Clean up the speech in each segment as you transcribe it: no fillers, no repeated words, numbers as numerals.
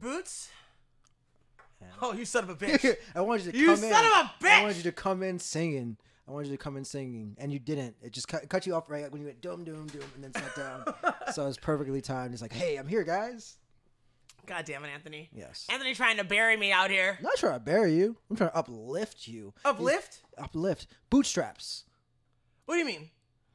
Boots? And Oh, you son of a bitch. I wanted you to You come son in. of a bitch! I wanted you to come in singing. And you didn't. It just cut you off right when you went doom, doom, doom, and then sat down. So it was perfectly timed. It's like, hey, I'm here, guys. God damn it, Anthony. Yes. Anthony trying to bury me out here. I'm not trying to bury you. I'm trying to uplift you. Uplift? Uplift. Bootstraps. What do you mean?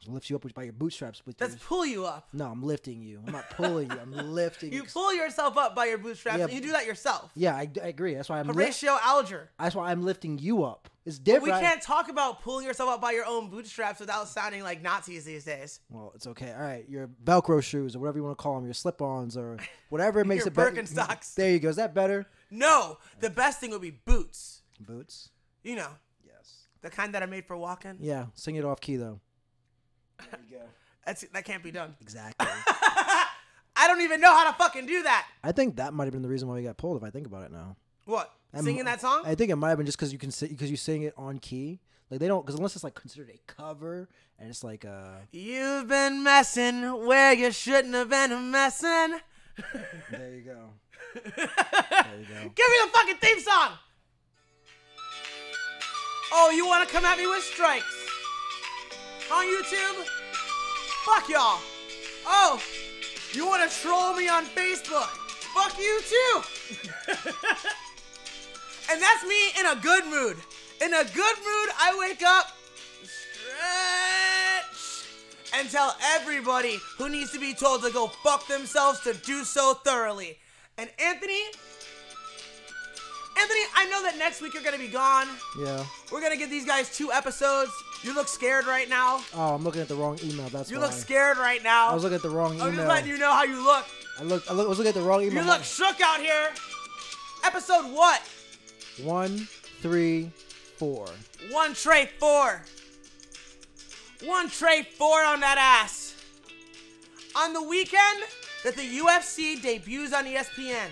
Lift you up by your bootstraps. That's pull you up. No, I'm lifting you. I'm not pulling you. I'm lifting you. You pull yourself up by your bootstraps, Yeah, and you do that yourself. Yeah, I agree. That's why Horatio Alger. That's why I'm lifting you up. It's But different. we can't talk about pulling yourself up by your own bootstraps without sounding like Nazis these days. Well, it's okay. All right, your Velcro shoes or whatever you want to call them, your slip-ons or whatever it makes Your it better. Birkenstocks. There you go. Is that better? No, the best thing would be boots. Boots. You know, Yes. the kind that are made for walking. Yeah. Sing it off key though. There you go. That can't be done. Exactly. I don't even know how to fucking do that. I think that might have been the reason why we got pulled. If I think about it now. What? Singing that song? I think it might have been just because you sing it on key. Like they don't, because unless it's like considered a cover and it's like You've been messing where you shouldn't have been messing. There you go. There you go. Give me the fucking theme song. Oh, you want to come at me with strikes on YouTube? Fuck y'all. Oh, you want to troll me on Facebook? Fuck you too. And that's me in a good mood. In a good mood, I wake up, stretch, and tell everybody who needs to be told to go fuck themselves to do so thoroughly. And Anthony, I know that next week you're going to be gone. Yeah. We're going to give these guys 2 episodes. You look scared right now. Oh, I'm looking at the wrong email. That's You why. look scared right now. I was looking at the wrong email. I'm just letting you know how you look. I was looking at the wrong email. You look shook out here. Episode what? 1, 3, 4. 1 tray 4. 1 tray 4 on that ass. On the weekend that the UFC debuts on ESPN.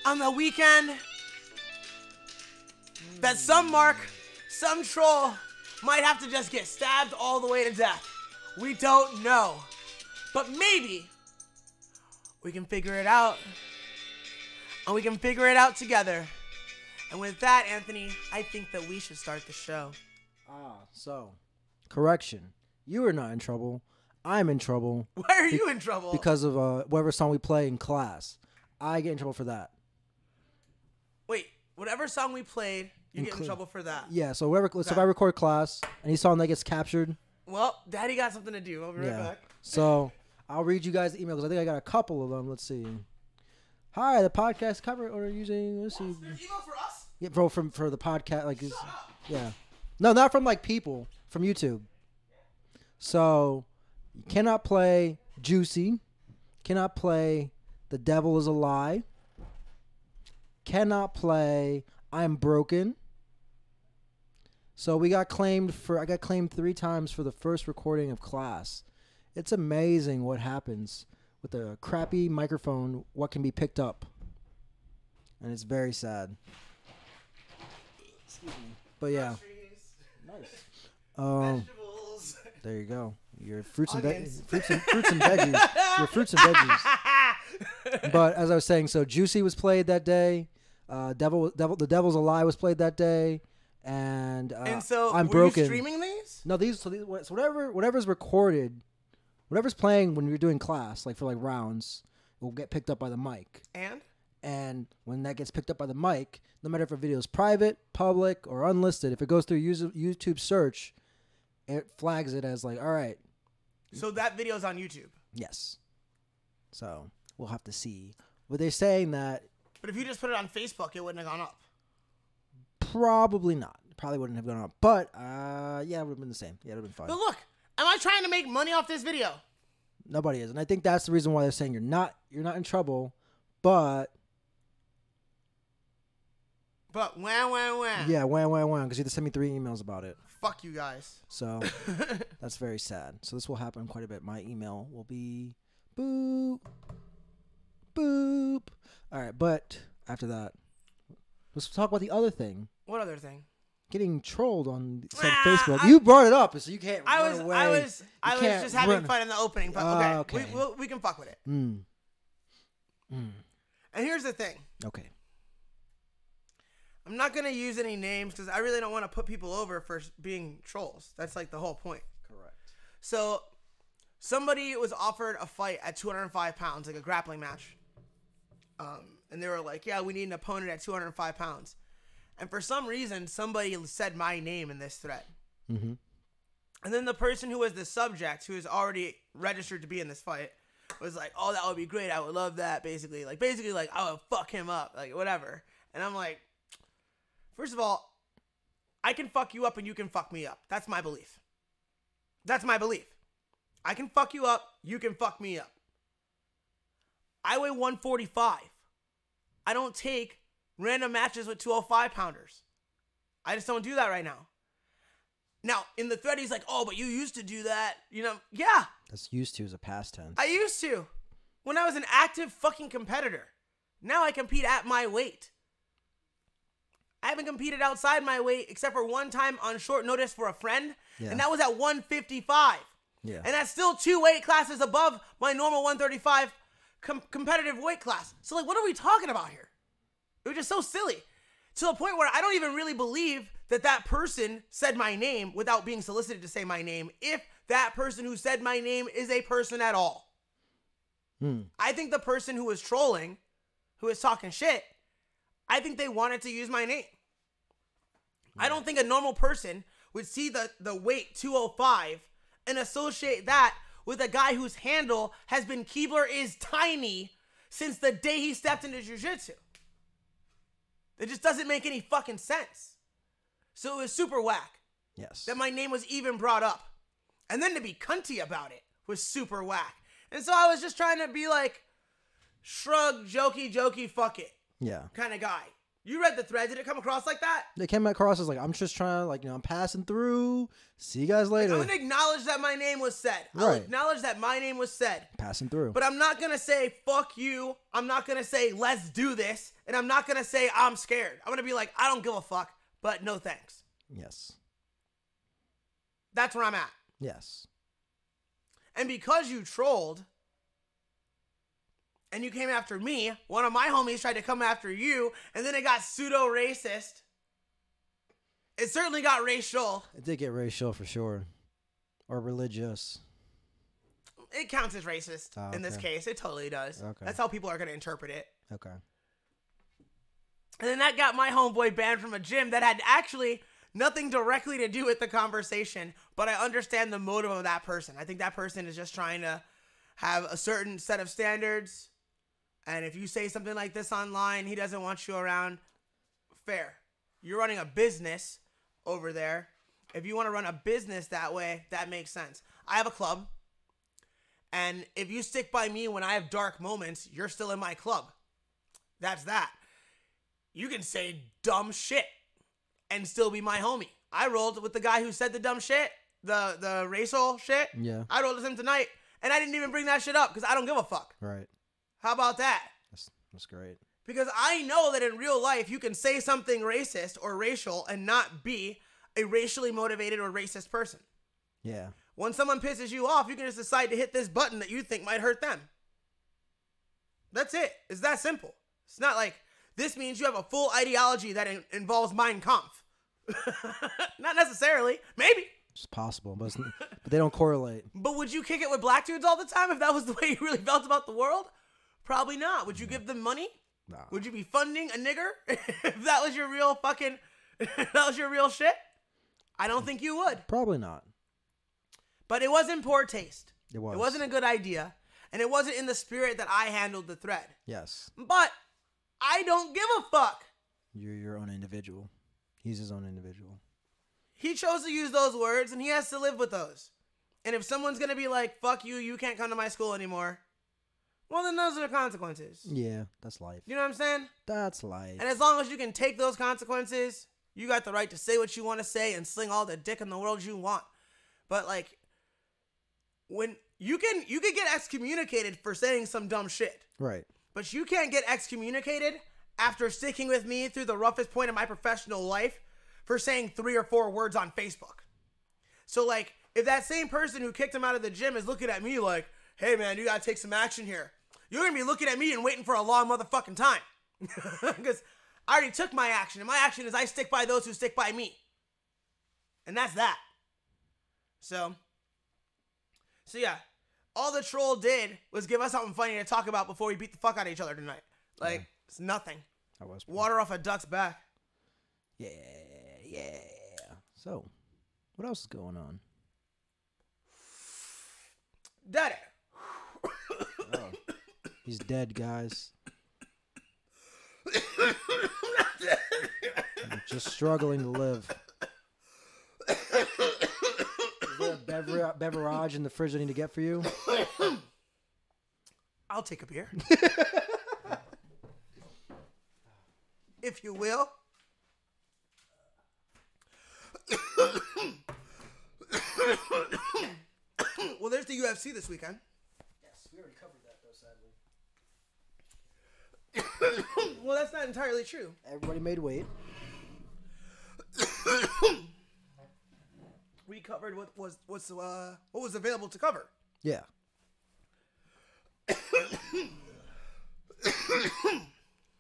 On the weekend that some mark, some troll might have to just get stabbed all the way to death. We don't know. But maybe we can figure it out. And we can figure it out together. And with that, Anthony, I think that we should start the show. So, correction. You are not in trouble. I'm in trouble. Why are you in trouble? Because of whatever song we play in class. I get in trouble for that. Wait, whatever song we played, you get in trouble for that. Yeah, so if I record class, any song that gets captured. Well, Daddy got something to do. I'll be right back. So, I'll read you guys the email because I think I got a couple of them. Let's see. Hi, the podcast cover or using. Let's see. There's email for us? Yeah, bro, for the podcast, like, yeah. No, not from like people from YouTube. So, you cannot play Juicy. Cannot play The Devil Is a Lie. Cannot play I'm Broken. So I got claimed 3 times for the first recording of class. It's amazing what happens with a crappy microphone, what can be picked up. And it's very sad. Excuse me. But yeah. Nice. Vegetables. There you go. Your fruits and veggies. Your fruits and veggies. But as I was saying, so Juicy was played that day. The Devil's a Lie was played that day. And so I'm were Broken. You streaming these? No, so whatever's recorded, whatever's playing when you're doing class, like for like rounds, will get picked up by the mic. And when that gets picked up by the mic, no matter if a video is private, public, or unlisted, if it goes through YouTube search, it flags it as like, all right. So that video's on YouTube? Yes. So we'll have to see. But they're saying that. But if you just put it on Facebook, it wouldn't have gone up. Probably not. Probably wouldn't have gone up. But, yeah, it would have been the same. Yeah, it would have been fine. But look, am I trying to make money off this video? Nobody is. And I think that's the reason why they're saying you're not in trouble, but... But wham. Yeah, wham, because you had to send me 3 emails about it. Fuck you guys. So, that's very sad. So this will happen quite a bit. My email will be boop. All right, but after that, let's talk about the other thing. What other thing? Getting trolled on said Facebook. You brought it up, so you can't run away. I was just having fun in the opening, but okay. We can fuck with it. And here's the thing. Okay. I'm not going to use any names because I really don't want to put people over for being trolls. That's like the whole point. Correct. So somebody was offered a fight at 205 pounds, like a grappling match. And they were like, yeah, we need an opponent at 205 pounds. And for some reason, somebody said my name in this thread. Mm-hmm. And then the person who was the subject, who is already registered to be in this fight, was like, oh, that would be great. I would love that, basically. Like, I would fuck him up, like, whatever. And I'm like, first of all, I can fuck you up and you can fuck me up. That's my belief. That's my belief. I can fuck you up. You can fuck me up. I weigh 145. I don't take random matches with 205 pounders. I just don't do that right now. Now, in the thread, he's like, oh, but you used to do that. You know, yeah. That's used to as a past tense. I used to. When I was an active fucking competitor. Now I compete at my weight. I haven't competed outside my weight except for one time on short notice for a friend. Yeah. And that was at 155. Yeah. And that's still 2 weight classes above my normal 135 competitive weight class. So, like, what are we talking about here? It was just so silly. To the point where I don't even really believe that that person said my name without being solicited to say my name, if that person who said my name is a person at all. I think the person who was trolling, who was talking shit, I think they wanted to use my name. I don't think a normal person would see the weight 205 and associate that with a guy whose handle has been Keebler is tiny since the day he stepped into jiu-jitsu. It just doesn't make any fucking sense. So it was super whack. Yes. That my name was even brought up. And then to be cunty about it was super whack. And so I was just trying to be like, shrug, jokey, fuck it. Yeah. Kind of guy. You read the thread. Did it come across like that? It came across as like, I'm just trying to, like, I'm passing through. See you guys later. I'm going to acknowledge that my name was said. Right. I'll acknowledge that my name was said. Passing through. But I'm not going to say, fuck you. I'm not going to say, let's do this. And I'm not going to say, I'm scared. I'm going to be like, I don't give a fuck, but no thanks. Yes. That's where I'm at. Yes. And because you trolled and you came after me, one of my homies tried to come after you, and then it got pseudo-racist. It certainly got racial. It did get racial for sure. Or religious. It counts as racist in this case. It totally does. Okay. That's how people are going to interpret it. Okay. And then that got my homeboy banned from a gym that had actually nothing directly to do with the conversation, but I understand the motive of that person. I think that person is just trying to have a certain set of standards, and if you say something like this online, he doesn't want you around. Fair. You're running a business over there. If you want to run a business that way, that makes sense. I have a club, and if you stick by me when I have dark moments, you're still in my club. That's that. You can say dumb shit and still be my homie. I rolled with the guy who said the dumb shit, the racial shit. Yeah. I rolled with him tonight, and I didn't even bring that shit up because I don't give a fuck. Right. How about that? That's great. Because I know that in real life, you can say something racist or racial and not be a racially motivated or racist person. Yeah. When someone pisses you off, you can just decide to hit this button that you think might hurt them. That's it. It's that simple. It's not like, this means you have a full ideology that involves Mein Kampf. Not necessarily. Maybe. It's possible, but they don't correlate. But would you kick it with black dudes all the time if that was the way you really felt about the world? Probably not. Would you give them money? Nah. Would you be funding a nigger if that was your real fucking, that was your real shit? I don't think you would. Probably not. But it was in poor taste. It was. It wasn't a good idea. And it wasn't in the spirit that I handled the thread. Yes. But I don't give a fuck. You're your own individual. He's his own individual. He chose to use those words, and he has to live with those. And if someone's going to be like, fuck you, you can't come to my school anymore, well, then those are the consequences. Yeah, that's life. You know what I'm saying? That's life. And as long as you can take those consequences, you got the right to say what you want to say and sling all the dick in the world you want. But, like, when you can get excommunicated for saying some dumb shit. Right. But you can't get excommunicated after sticking with me through the roughest point of my professional life for saying 3 or 4 words on Facebook. So, like, if that same person who kicked him out of the gym is looking at me like, hey, man, you got to take some action here. you're going to be looking at me and waiting for a long motherfucking time. Because I already took my action. And my action is I stick by those who stick by me. And that's that. So yeah. All the troll did was give us something funny to talk about before we beat the fuck out of each other tonight. Like, it's nothing. That was water off a duck's back. Yeah. So, what else is going on? Daddy. Oh, he's dead, guys. I'm just struggling to live. Is there a beverage in the fridge I need to get for you? I'll take a beer. If you will. Well, there's the UFC this weekend. Yes, we already covered that, though, sadly. Well, that's not entirely true. Everybody made weight. We covered what was available to cover. Yeah.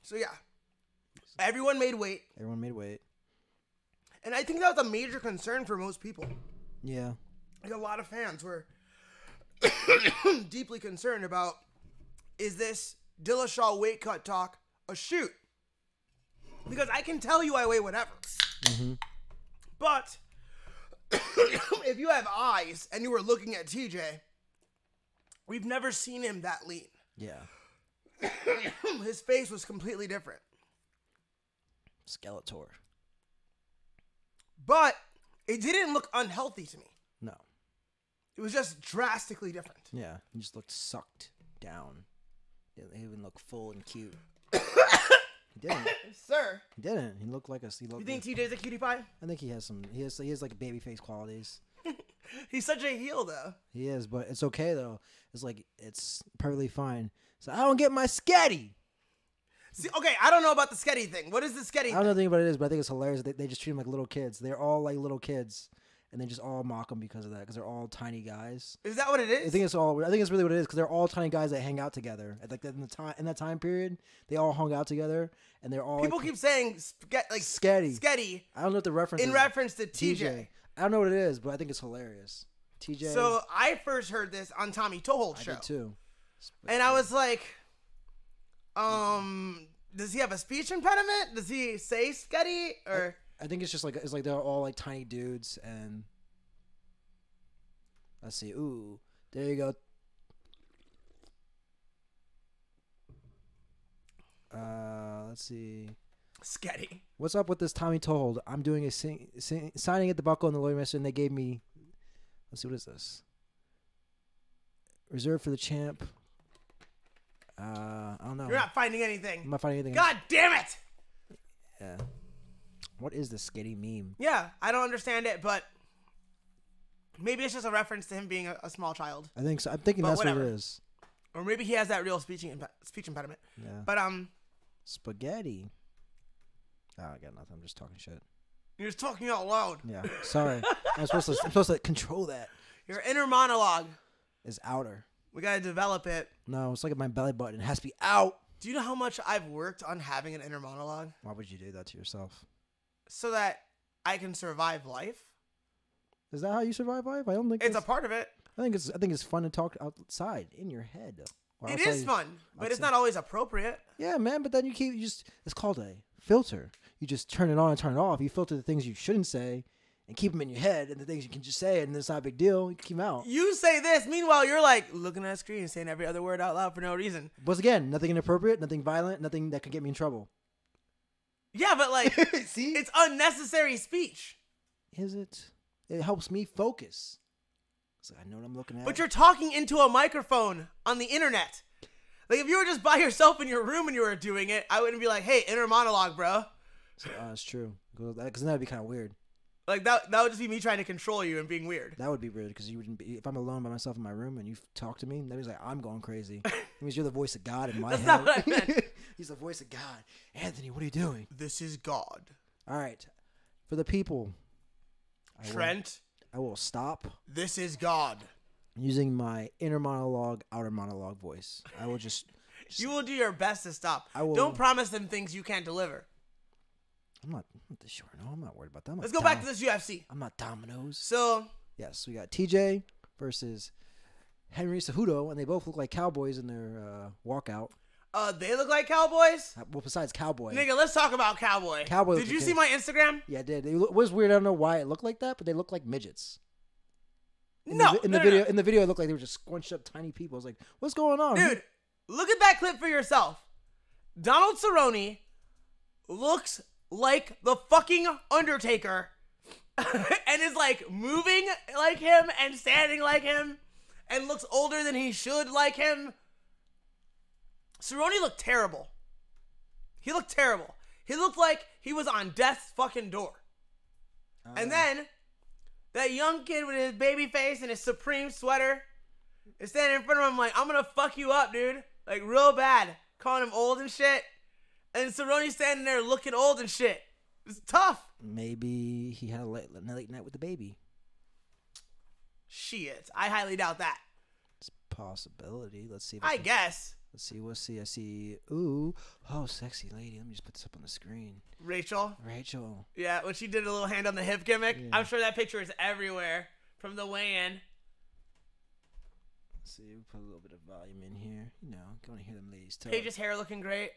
So yeah, everyone made weight. Everyone made weight. And I think that was a major concern for most people. Yeah. Like a lot of fans were deeply concerned about, is this Dillashaw weight cut talk a shoot? Because I can tell you I weigh whatever. Mm-hmm. But if you have eyes and you were looking at TJ, we've never seen him that lean. Yeah. His face was completely different. Skeletor. But it didn't look unhealthy to me. No. It was just drastically different. Yeah. He just looked sucked down. He didn't even look full and cute. He didn't. Sir. He didn't. He looked like a... You think TJ's a cutie pie? I think he has some... He has like baby face qualities. He's such a heel, though. He is, but it's okay, though. It's like, it's perfectly fine. So I don't get my sketty. See, okay, I don't know about the sketty thing. What is the sketty thing? I don't know anything about it is, but I think it's hilarious. They just treat him like little kids. They're all like little kids, and they just all mock them because of that, because they're all tiny guys. Is that what it is? I think it's really what it is, because they're all tiny guys that hang out together. Like in that time period, they all hung out together, and they're all people keep saying sketty. Sketty. I don't know what the reference is. In reference to TJ. I don't know what it is, but I think it's hilarious. TJ. So I first heard this on Tommy Tohol's show. I did too. And I was like, does he have a speech impediment? Does he say sketty? Or I think it's just like they're all like tiny dudes, and let's see. Ooh, there you go. Let's see. Sketty. What's up with this Tommy Tohold? I'm doing a signing at the Buckle in the Lawyer Master, and they gave me. Let's see, what is this? Reserved for the champ. I don't know. You're not finding anything. I'm not finding anything. God damn it! Yeah. What is this sketty meme? Yeah, I don't understand it, but maybe it's just a reference to him being a small child. I think so. I'm thinking that's whatever. What it is. Or maybe he has that real speech impediment. Yeah. But spaghetti. Oh, I got nothing. I'm just talking shit. You're just talking out loud. Yeah. Sorry. I'm supposed to control that. Your inner monologue is outer. We gotta develop it. No, it's like at my belly button. It has to be out. Do you know how much I've worked on having an inner monologue? Why would you do that to yourself? So that I can survive life. Is that how you survive life? I don't think it's a part of it. I think it's fun to talk outside in your head. It is fun, but it's not always appropriate. Yeah, man. But then it's called a filter. You just turn it on and turn it off. You filter the things you shouldn't say and keep them in your head, and the things you can just say, and it's not a big deal. You can keep them out. You say this, meanwhile you're like looking at a screen, saying every other word out loud for no reason. Once again, nothing inappropriate, nothing violent, nothing that could get me in trouble. Yeah, but like, see, it's unnecessary speech. Is it? It helps me focus. So I know what I'm looking at. But you're talking into a microphone on the internet. Like, if you were just by yourself in your room and you were doing it, I wouldn't be like, hey, inner monologue, bro. So, that's true. Because then that'd be kind of weird. Like, that would just be me trying to control you and being weird. That would be weird, because you wouldn't be, if I'm alone by myself in my room and you talk to me, that means like I'm going crazy. That means you're the voice of God in my head. That's not what I meant. He's the voice of God. Anthony, what are you doing? This is God. All right. For the people. Trent. I will stop. This is God. Using my inner monologue, outer monologue voice. I will just You will do your best to stop. I will. Don't promise them things you can't deliver. I'm not sure. No, I'm not worried about that. Let's go back to this UFC. I'm not Dominoes. So yes, we got TJ versus Henry Cejudo, and they both look like cowboys in their walkout. They look like cowboys? Well, besides cowboy. Nigga, let's talk about cowboy. Cowboy. Did you see my Instagram? Yeah, I did. It was weird. I don't know why it looked like that, but they look like midgets. In No. the video, it looked like they were just scrunched up tiny people. I was like, what's going on? Dude, look at that clip for yourself. Donald Cerrone looks like the fucking Undertaker and is like moving like him and standing like him and looks older than he should like him. Cerrone looked terrible. He looked terrible. He looked like he was on death's fucking door. And then that young kid with his baby face and his Supreme sweater is standing in front of him like, I'm gonna fuck you up, dude. Like, real bad. Calling him old and shit. And Cerrone's standing there looking old and shit. It's tough. Maybe he had a late night with the baby. Shit. I highly doubt that. It's a possibility. Let's see. I guess. Let's see. We'll see. I see. Ooh. Oh, sexy lady. Let me just put this up on the screen. Rachel. Yeah, when she did a little hand on the hip gimmick. Yeah. I'm sure that picture is everywhere from the weigh-in. Let's see. We'll put a little bit of volume in here. You know, going to hear them ladies talk. Paige's hair looking great.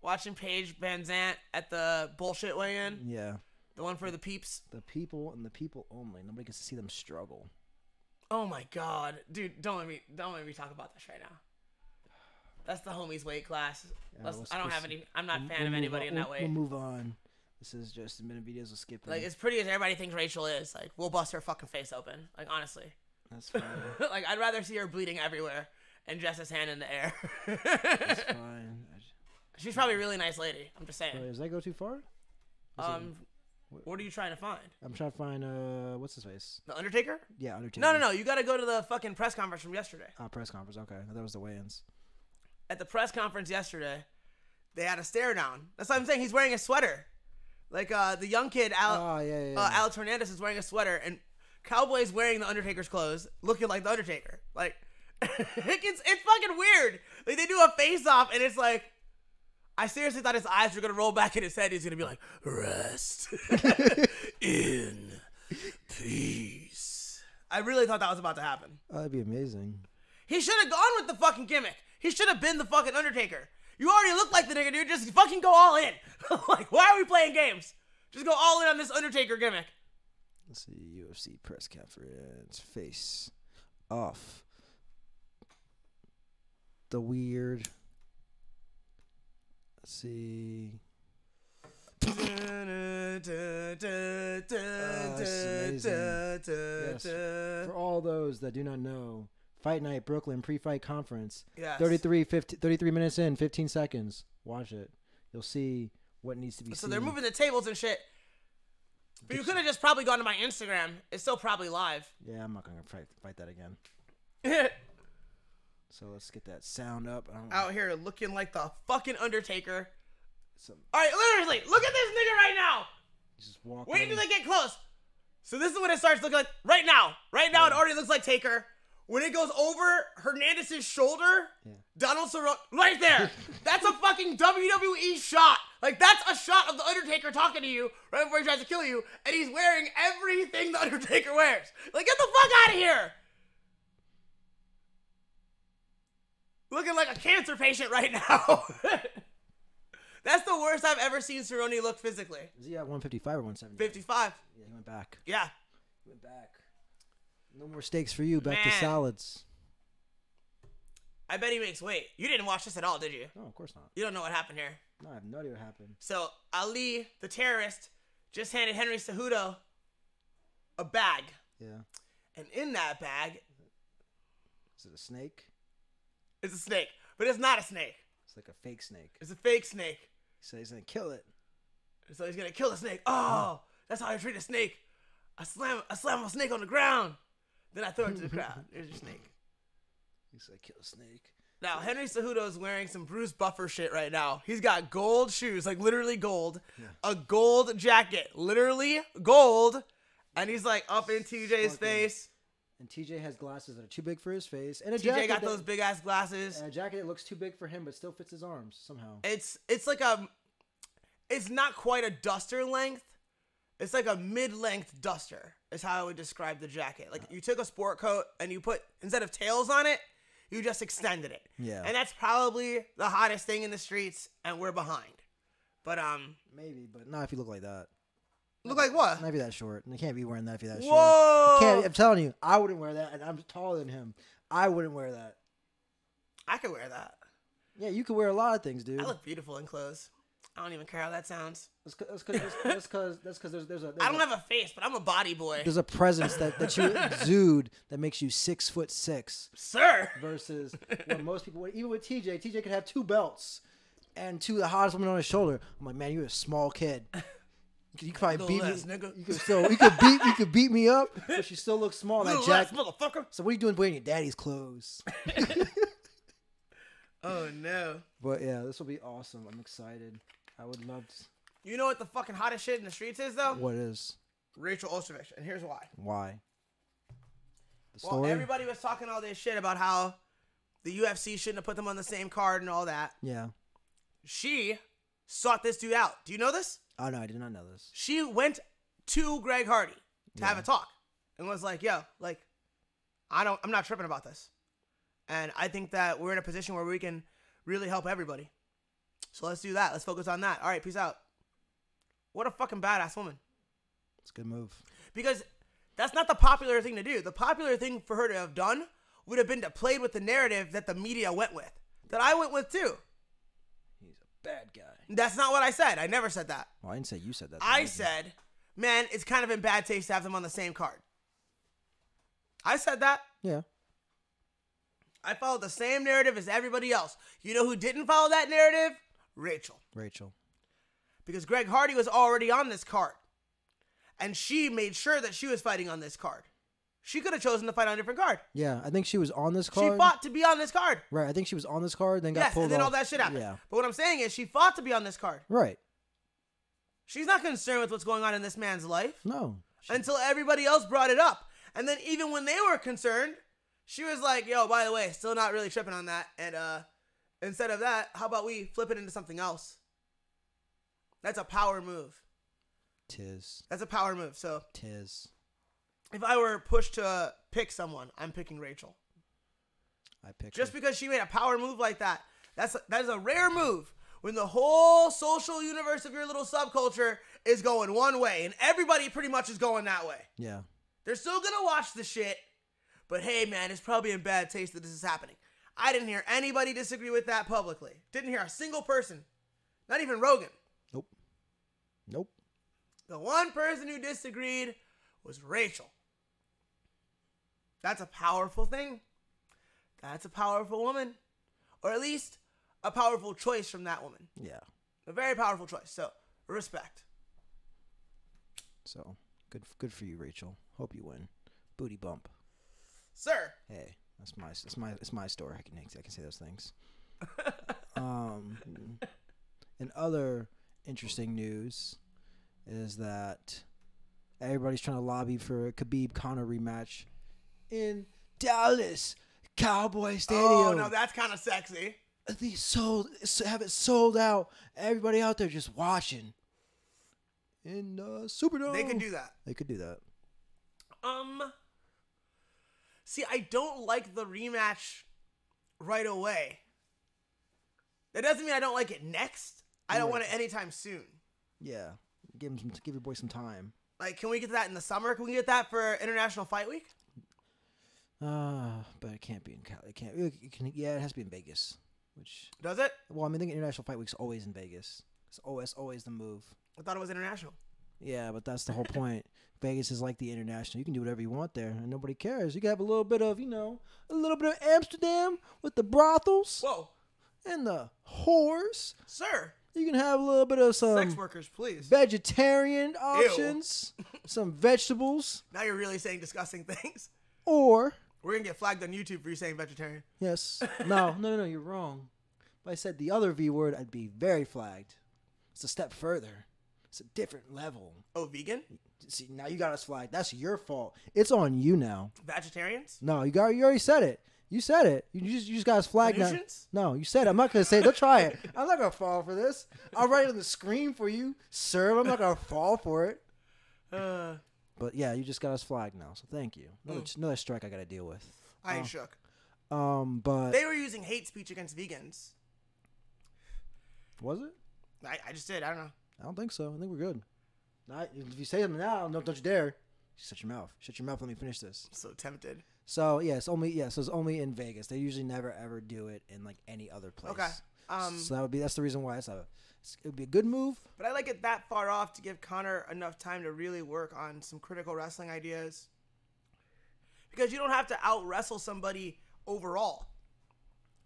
Watching Paige Van Zant at the bullshit weigh-in. Yeah. The one for the peeps. The people and the people only. Nobody gets to see them struggle. Oh my god. Dude, don't let me talk about this right now. That's the homies weight class. I'm not a fan of anybody in that weight. We'll move on. This is just a minute videos of skipping. Like, as pretty as everybody thinks Rachel is, like, we'll bust her fucking face open. Like, honestly. That's fine. Like, I'd rather see her bleeding everywhere and Jess's hand in the air. That's fine. She's probably a really nice lady. I'm just saying. Wait, does that go too far? What are you trying to find? I'm trying to find, what's his face? The Undertaker? Yeah, Undertaker. No. You gotta go to the fucking press conference from yesterday. Press conference. Okay. That was the weigh-ins. At the press conference yesterday, they had a stare down. That's what I'm saying. He's wearing a sweater. Like, the young kid, Alex Hernandez is wearing a sweater, and Cowboy's wearing the Undertaker's clothes, looking like the Undertaker. Like, it's fucking weird. Like, they do a face-off, and it's like, I seriously thought his eyes were going to roll back in his head. He's going to be like, rest in peace. I really thought that was about to happen. Oh, that'd be amazing. He should have gone with the fucking gimmick. He should have been the fucking Undertaker. You already look like the nigga, dude. Just fucking go all in. Like, why are we playing games? Just go all in on this Undertaker gimmick. Let's see. UFC press conference. Face off. The weird. Let's see. This is amazing. Yes. For all those that do not know, Fight Night Brooklyn pre-fight conference. Yes. 33 minutes in, 15 seconds. Watch it. You'll see what needs to be seen. So they're moving the tables and shit. But you could have just probably gone to my Instagram. It's still probably live. Yeah, I'm not going to fight that again. So let's get that sound up. Out here looking like the fucking Undertaker. All right, literally, look at this nigga right now. Just walk. Wait until they get close. So this is what it starts looking like right now. Right now, It already looks like Taker. When it goes over Hernandez's shoulder, Donald Cerrone, right there. That's a fucking WWE shot. Like, that's a shot of the Undertaker talking to you right before he tries to kill you, and he's wearing everything the Undertaker wears. Like, get the fuck out of here. Looking like a cancer patient right now. That's the worst I've ever seen Cerrone look physically. Is he at 155 or 170? 55. Yeah, he went back. Yeah. He went back. No more steaks for you. Back to salads. I bet he makes weight. You didn't watch this at all, did you? No, of course not. You don't know what happened here. No, I have no idea what happened. So, Ali, the terrorist, just handed Henry Cejudo a bag. Yeah. And in that bag... Is it a snake? It's a snake. But it's not a snake. It's like a fake snake. It's a fake snake. So he's going to kill it. So he's going to kill the snake. Oh, that's how I treat a snake. I slam a snake on the ground. Then I throw it to the crowd. There's your snake. He's like, kill a snake. Now, Henry Cejudo is wearing some Bruce Buffer shit right now. He's got gold shoes, like literally gold. Yeah. A gold jacket, literally gold. And he's like up in TJ's face. And TJ has glasses that are too big for his face. And a TJ got those big ass glasses. And a jacket that looks too big for him, but still fits his arms somehow. It's like it's not quite a duster length. It's like a mid-length duster is how I would describe the jacket. Like you took a sport coat and you put, instead of tails on it, you just extended it. Yeah. And that's probably the hottest thing in the streets, and we're behind. But maybe, but not if you look like that. Look like what? Not if you're that short. And you can't be wearing that if you're that Whoa! short. I'm telling you, I wouldn't wear that, and I'm taller than him. I wouldn't wear that. I could wear that. Yeah, you could wear a lot of things, dude. I look beautiful in clothes. I don't even care how that sounds. That's because there's I don't have a face, but I'm a body boy. There's a presence that you exude that makes you 6'6", sir. Versus what most people would. Even with TJ could have 2 belts and 2 of the hottest women on his shoulder. I'm like, man, you're a small kid. You could probably beat me, nigga. You could beat me up, but she still looks small. That jacket, motherfucker. So what are you doing wearing your daddy's clothes? Oh no. But yeah, this will be awesome. I'm excited. I would love to. You know what the fucking hottest shit in the streets is, though? What is? Rachel Ostrovich, and here's why. Why? The story? Well, everybody was talking all this shit about how the UFC shouldn't have put them on the same card and all that. Yeah. She sought this dude out. Do you know this? Oh, no, I did not know this. She went to Greg Hardy to have a talk and was like, yo, like, I'm not tripping about this. And I think that we're in a position where we can really help everybody. So let's do that. Let's focus on that. All right, peace out. What a fucking badass woman. It's a good move. Because that's not the popular thing to do. The popular thing for her to have done would have been to play with the narrative that the media went with. That I went with too. He's a bad guy. That's not what I said. I never said that. Well, I didn't say you said that. I said, man, it's kind of in bad taste to have them on the same card. I said that. Yeah. I followed the same narrative as everybody else. You know who didn't follow that narrative? Rachel. Because Greg Hardy was already on this card. And she made sure that she was fighting on this card. She could have chosen to fight on a different card. Yeah, I think she was on this card. She fought to be on this card. Right, I think she was on this card, then got pulled off. And then all that shit happened. Yeah. But what I'm saying is she fought to be on this card. Right. She's not concerned with what's going on in this man's life. No. Until everybody else brought it up. And then even when they were concerned, she was like, yo, by the way, still not really tripping on that. And instead of that, how about we flip it into something else? That's a power move. Tis. That's a power move. So tis. If I were pushed to pick someone, I'm picking Rachel. I pick just her. Because she made a power move like that. That is a rare move when the whole social universe of your little subculture is going one way and everybody pretty much is going that way. Yeah. They're still gonna watch the shit, but hey, man, it's probably in bad taste that this is happening. I didn't hear anybody disagree with that publicly. Didn't hear a single person. Not even Rogan. Nope. The one person who disagreed was Rachel. That's a powerful thing. That's a powerful woman. Or at least a powerful choice from that woman. Yeah. A very powerful choice. So, respect. So, good for you, Rachel. Hope you win. Booty bump. Sir. Hey, it's my store. I can say those things. And other interesting news is that everybody's trying to lobby for a Khabib-Conor rematch in Dallas Cowboy Stadium. Oh, no, that's kind of sexy. They have it sold out. Everybody out there just watching. In Superdome. They could do that. See, I don't like the rematch right away. That doesn't mean I don't like it next. I don't want it anytime soon. Yeah. Give your boy some time. Like, can we get that in the summer? Can we get that for International Fight Week? But it can't be in Cali. It has to be in Vegas. Which does it? Well, I mean, I think International Fight Week's always in Vegas. It's always the move. I thought it was international. Yeah, but that's the whole point. Vegas is like the international. You can do whatever you want there, and nobody cares. You can have a little bit of Amsterdam with the brothels. Whoa. And the whores. Sir. You can have a little bit of some sex workers, please. Vegetarian options. Some vegetables. Now you're really saying disgusting things. Or we're gonna get flagged on YouTube for you saying vegetarian. Yes. No, you're wrong. If I said the other V word, I'd be very flagged. It's a step further. It's a different level. Oh, vegan? See, now you got us flagged. That's your fault. It's on you now. Vegetarians? No, you already said it. You said it. You just got us flagged now. Venusians? No, you said it. I'm not gonna say it. Don't try it. I'm not gonna fall for this. I'll write it on the screen for you, sir. I'm not gonna fall for it. But yeah, you just got us flagged now, so thank you. Another strike I got to deal with. I ain't shook. But they were using hate speech against vegans. Was it? I just did. I don't know. I don't think so. I think we're good. If you say something now, don't you dare. Shut your mouth. Shut your mouth. Let me finish this. I'm so tempted. So yeah, so it's only in Vegas. They usually never ever do it in like any other place. Okay. So that's the reason why it would be a good move. But I like it that far off to give Conor enough time to really work on some critical wrestling ideas. Because you don't have to out wrestle somebody overall.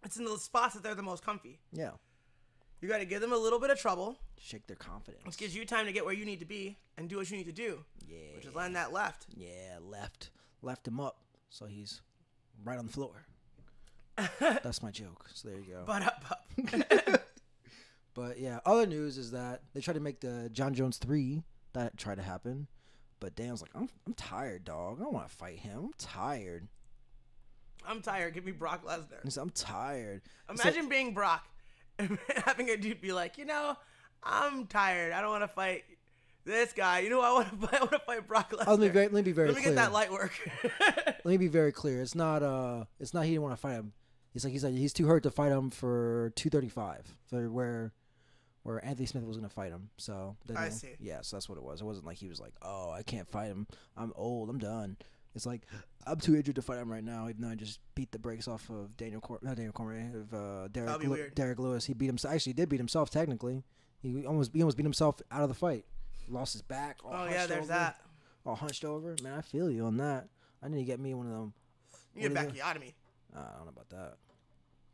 It's in the spots that they're the most comfy. Yeah. You got to give them a little bit of trouble. Shake their confidence. Which gives you time to get where you need to be and do what you need to do. Yeah. Which is land that left. Yeah, left him up, so he's right on the floor. That's my joke. So there you go. Butt up. But yeah, other news is that they tried to make the John Jones 3 that tried to happen, but Dan's like, I'm tired, dog. I don't want to fight him. I'm tired. Give me Brock Lesnar. He said, I'm tired. Imagine being Brock and having a dude be like, I'm tired. I don't want to fight this guy. You know, I want to fight. I want to fight Brock Lesnar. Let me be very clear. Let me get that light work. Let me be very clear. It's not he didn't want to fight him. He's too hurt to fight him for 235. So where Anthony Smith was going to fight him. So I see. Yeah, so that's what it was. It wasn't like he was like, oh, I can't fight him. I'm old. I'm done. It's like, I'm too injured to fight him right now, even though I just beat the brakes off of Derek Lewis. He beat himself. Actually, he did beat himself technically. He almost beat himself out of the fight. Lost his back. There's that. All hunched over. Man, I feel you on that. I need to get me one of them. You need a backiotomy. I don't know about that.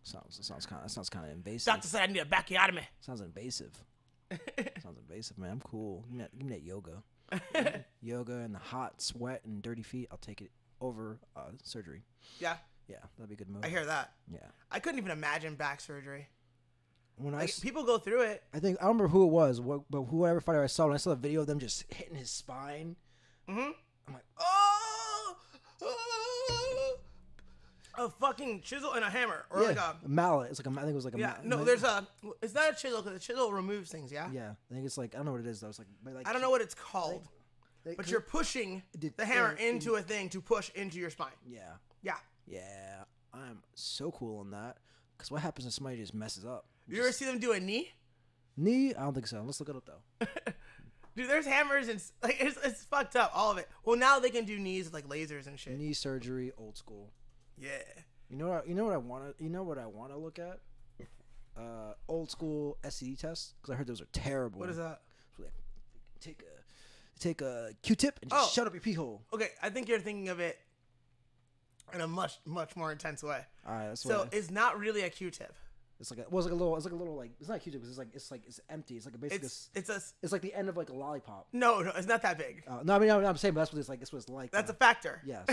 Sounds kind of invasive. Doctor said I need a backiotomy. Sounds invasive. Sounds invasive, man. I'm cool. Give me that yoga. Yoga and the hot sweat and dirty feet. I'll take it over surgery. Yeah. Yeah, that'd be a good move. I hear that. Yeah. I couldn't even imagine back surgery. When people go through it. I don't remember who it was, but whoever fighter I saw, when I saw the video of them just hitting his spine, I'm like, oh! A fucking chisel and a hammer, or like a mallet. It's like I think it was like a mallet. No, there's a. It's not a chisel because the chisel removes things. Yeah. Yeah, I think it's like I don't know what it is though. It's like I don't know what it's called, but you're pushing the hammer into a thing to push into your spine. Yeah. Yeah. Yeah, I'm so cool on that. Because what happens if somebody just messes up? You ever see them do a knee? Knee? I don't think so. Let's look it up though. Dude, there's hammers and like it's fucked up, all of it. Well, now they can do knees with like lasers and shit. Knee surgery, old school. Yeah. You know what I want to look at? Old school STD tests because I heard those are terrible. What is that? So take a Q-tip and just shut up your pee hole. Okay, I think you're thinking of it in a much more intense way. All right, that's so it's not really a Q-tip. It's like a little like it's not a Q-tip because it's empty. It's like it's like the end of like a lollipop. No, it's not that big. No, I mean I'm saying, but that's what it's like. It's what it's like. That's a factor. Yes.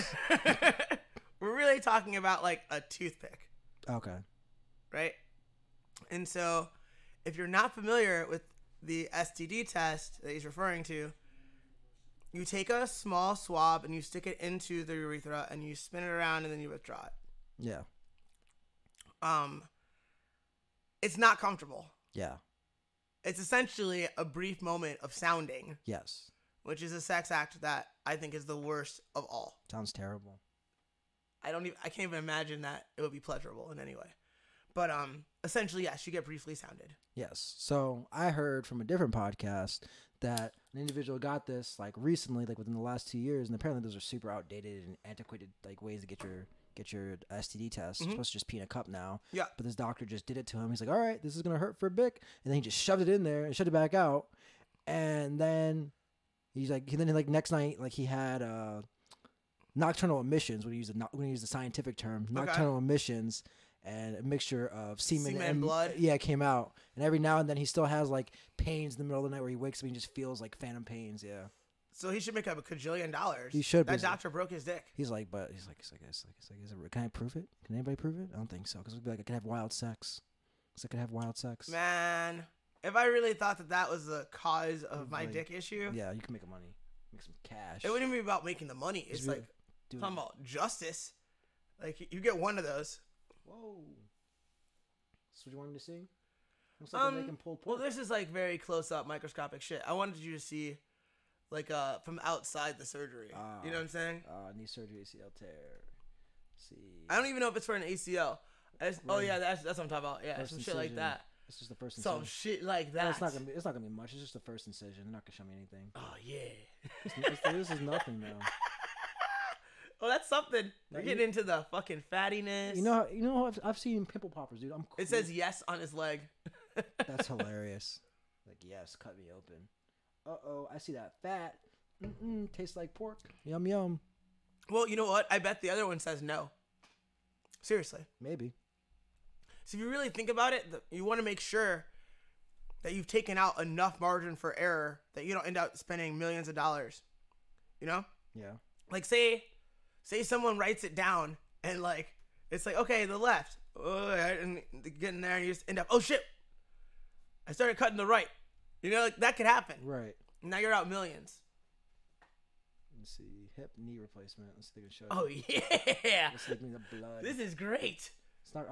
We're really talking about like a toothpick. Okay. Right? And so if you're not familiar with the STD test that he's referring to, you take a small swab and you stick it into the urethra and you spin it around and then you withdraw it. Yeah. It's not comfortable. Yeah. It's essentially a brief moment of sounding. Yes. Which is a sex act that I think is the worst of all. Sounds terrible. I can't even imagine that it would be pleasurable in any way. But essentially, yes, you get briefly sounded. Yes. So I heard from a different podcast that an individual got this like recently, like within the last 2 years, and apparently those are super outdated and antiquated like ways to get your STD test. You're supposed to just pee in a cup now. Yeah. But this doctor just did it to him. He's like, all right, this is gonna hurt for a bit, and then he just shoved it in there and shoved it back out, and then he's like, next night, like he had nocturnal emissions. When he used the scientific term, nocturnal emissions. And a mixture of semen and blood. Yeah, came out. And every now and then he still has like pains in the middle of the night where he wakes up and he just feels like phantom pains. Yeah. So he should make up $1 kajillion. He should. That doctor broke his dick. He's like, can I prove it? Can anybody prove it? I don't think so. Because we'd be like, I could have wild sex. I could have wild sex. Man, if I really thought that was the cause of my dick issue, yeah, you can make money, make some cash. It wouldn't be about making the money. It's like talking about justice. Like you get one of those. Whoa. That's what you wanted to see? Looks like they're making pulled pork. Well, this is like very close up microscopic shit. I wanted you to see, like, from outside the surgery. You know what I'm saying? Knee surgery, ACL tear. See. I don't even know if it's for an ACL. Oh yeah, that's what I'm talking about. Yeah, some shit like that. It's just the first incision. Some shit like that. It's not gonna be much. It's just the first incision. They're not gonna show me anything. Oh yeah. This is nothing now. Well, that's something. We're getting into the fucking fattiness. You know, I've seen pimple poppers, dude. I'm cool. It says yes on his leg. That's hilarious. Like, yes, cut me open. Uh-oh, I see that fat. Tastes like pork. Yum, yum. Well, you know what? I bet the other one says no. Seriously. Maybe. So if you really think about it, you want to make sure that you've taken out enough margin for error that you don't end up spending millions of dollars. You know? Yeah. Like, say someone writes it down and, like, it's like, okay, the left. And getting there and you just end up, oh, shit. I started cutting the right. You know, like, that could happen. Right. Now you're out millions. Let's see. Hip knee replacement. Let's see if they can show you. Oh, yeah. Let's see the blood. This is great. It's not,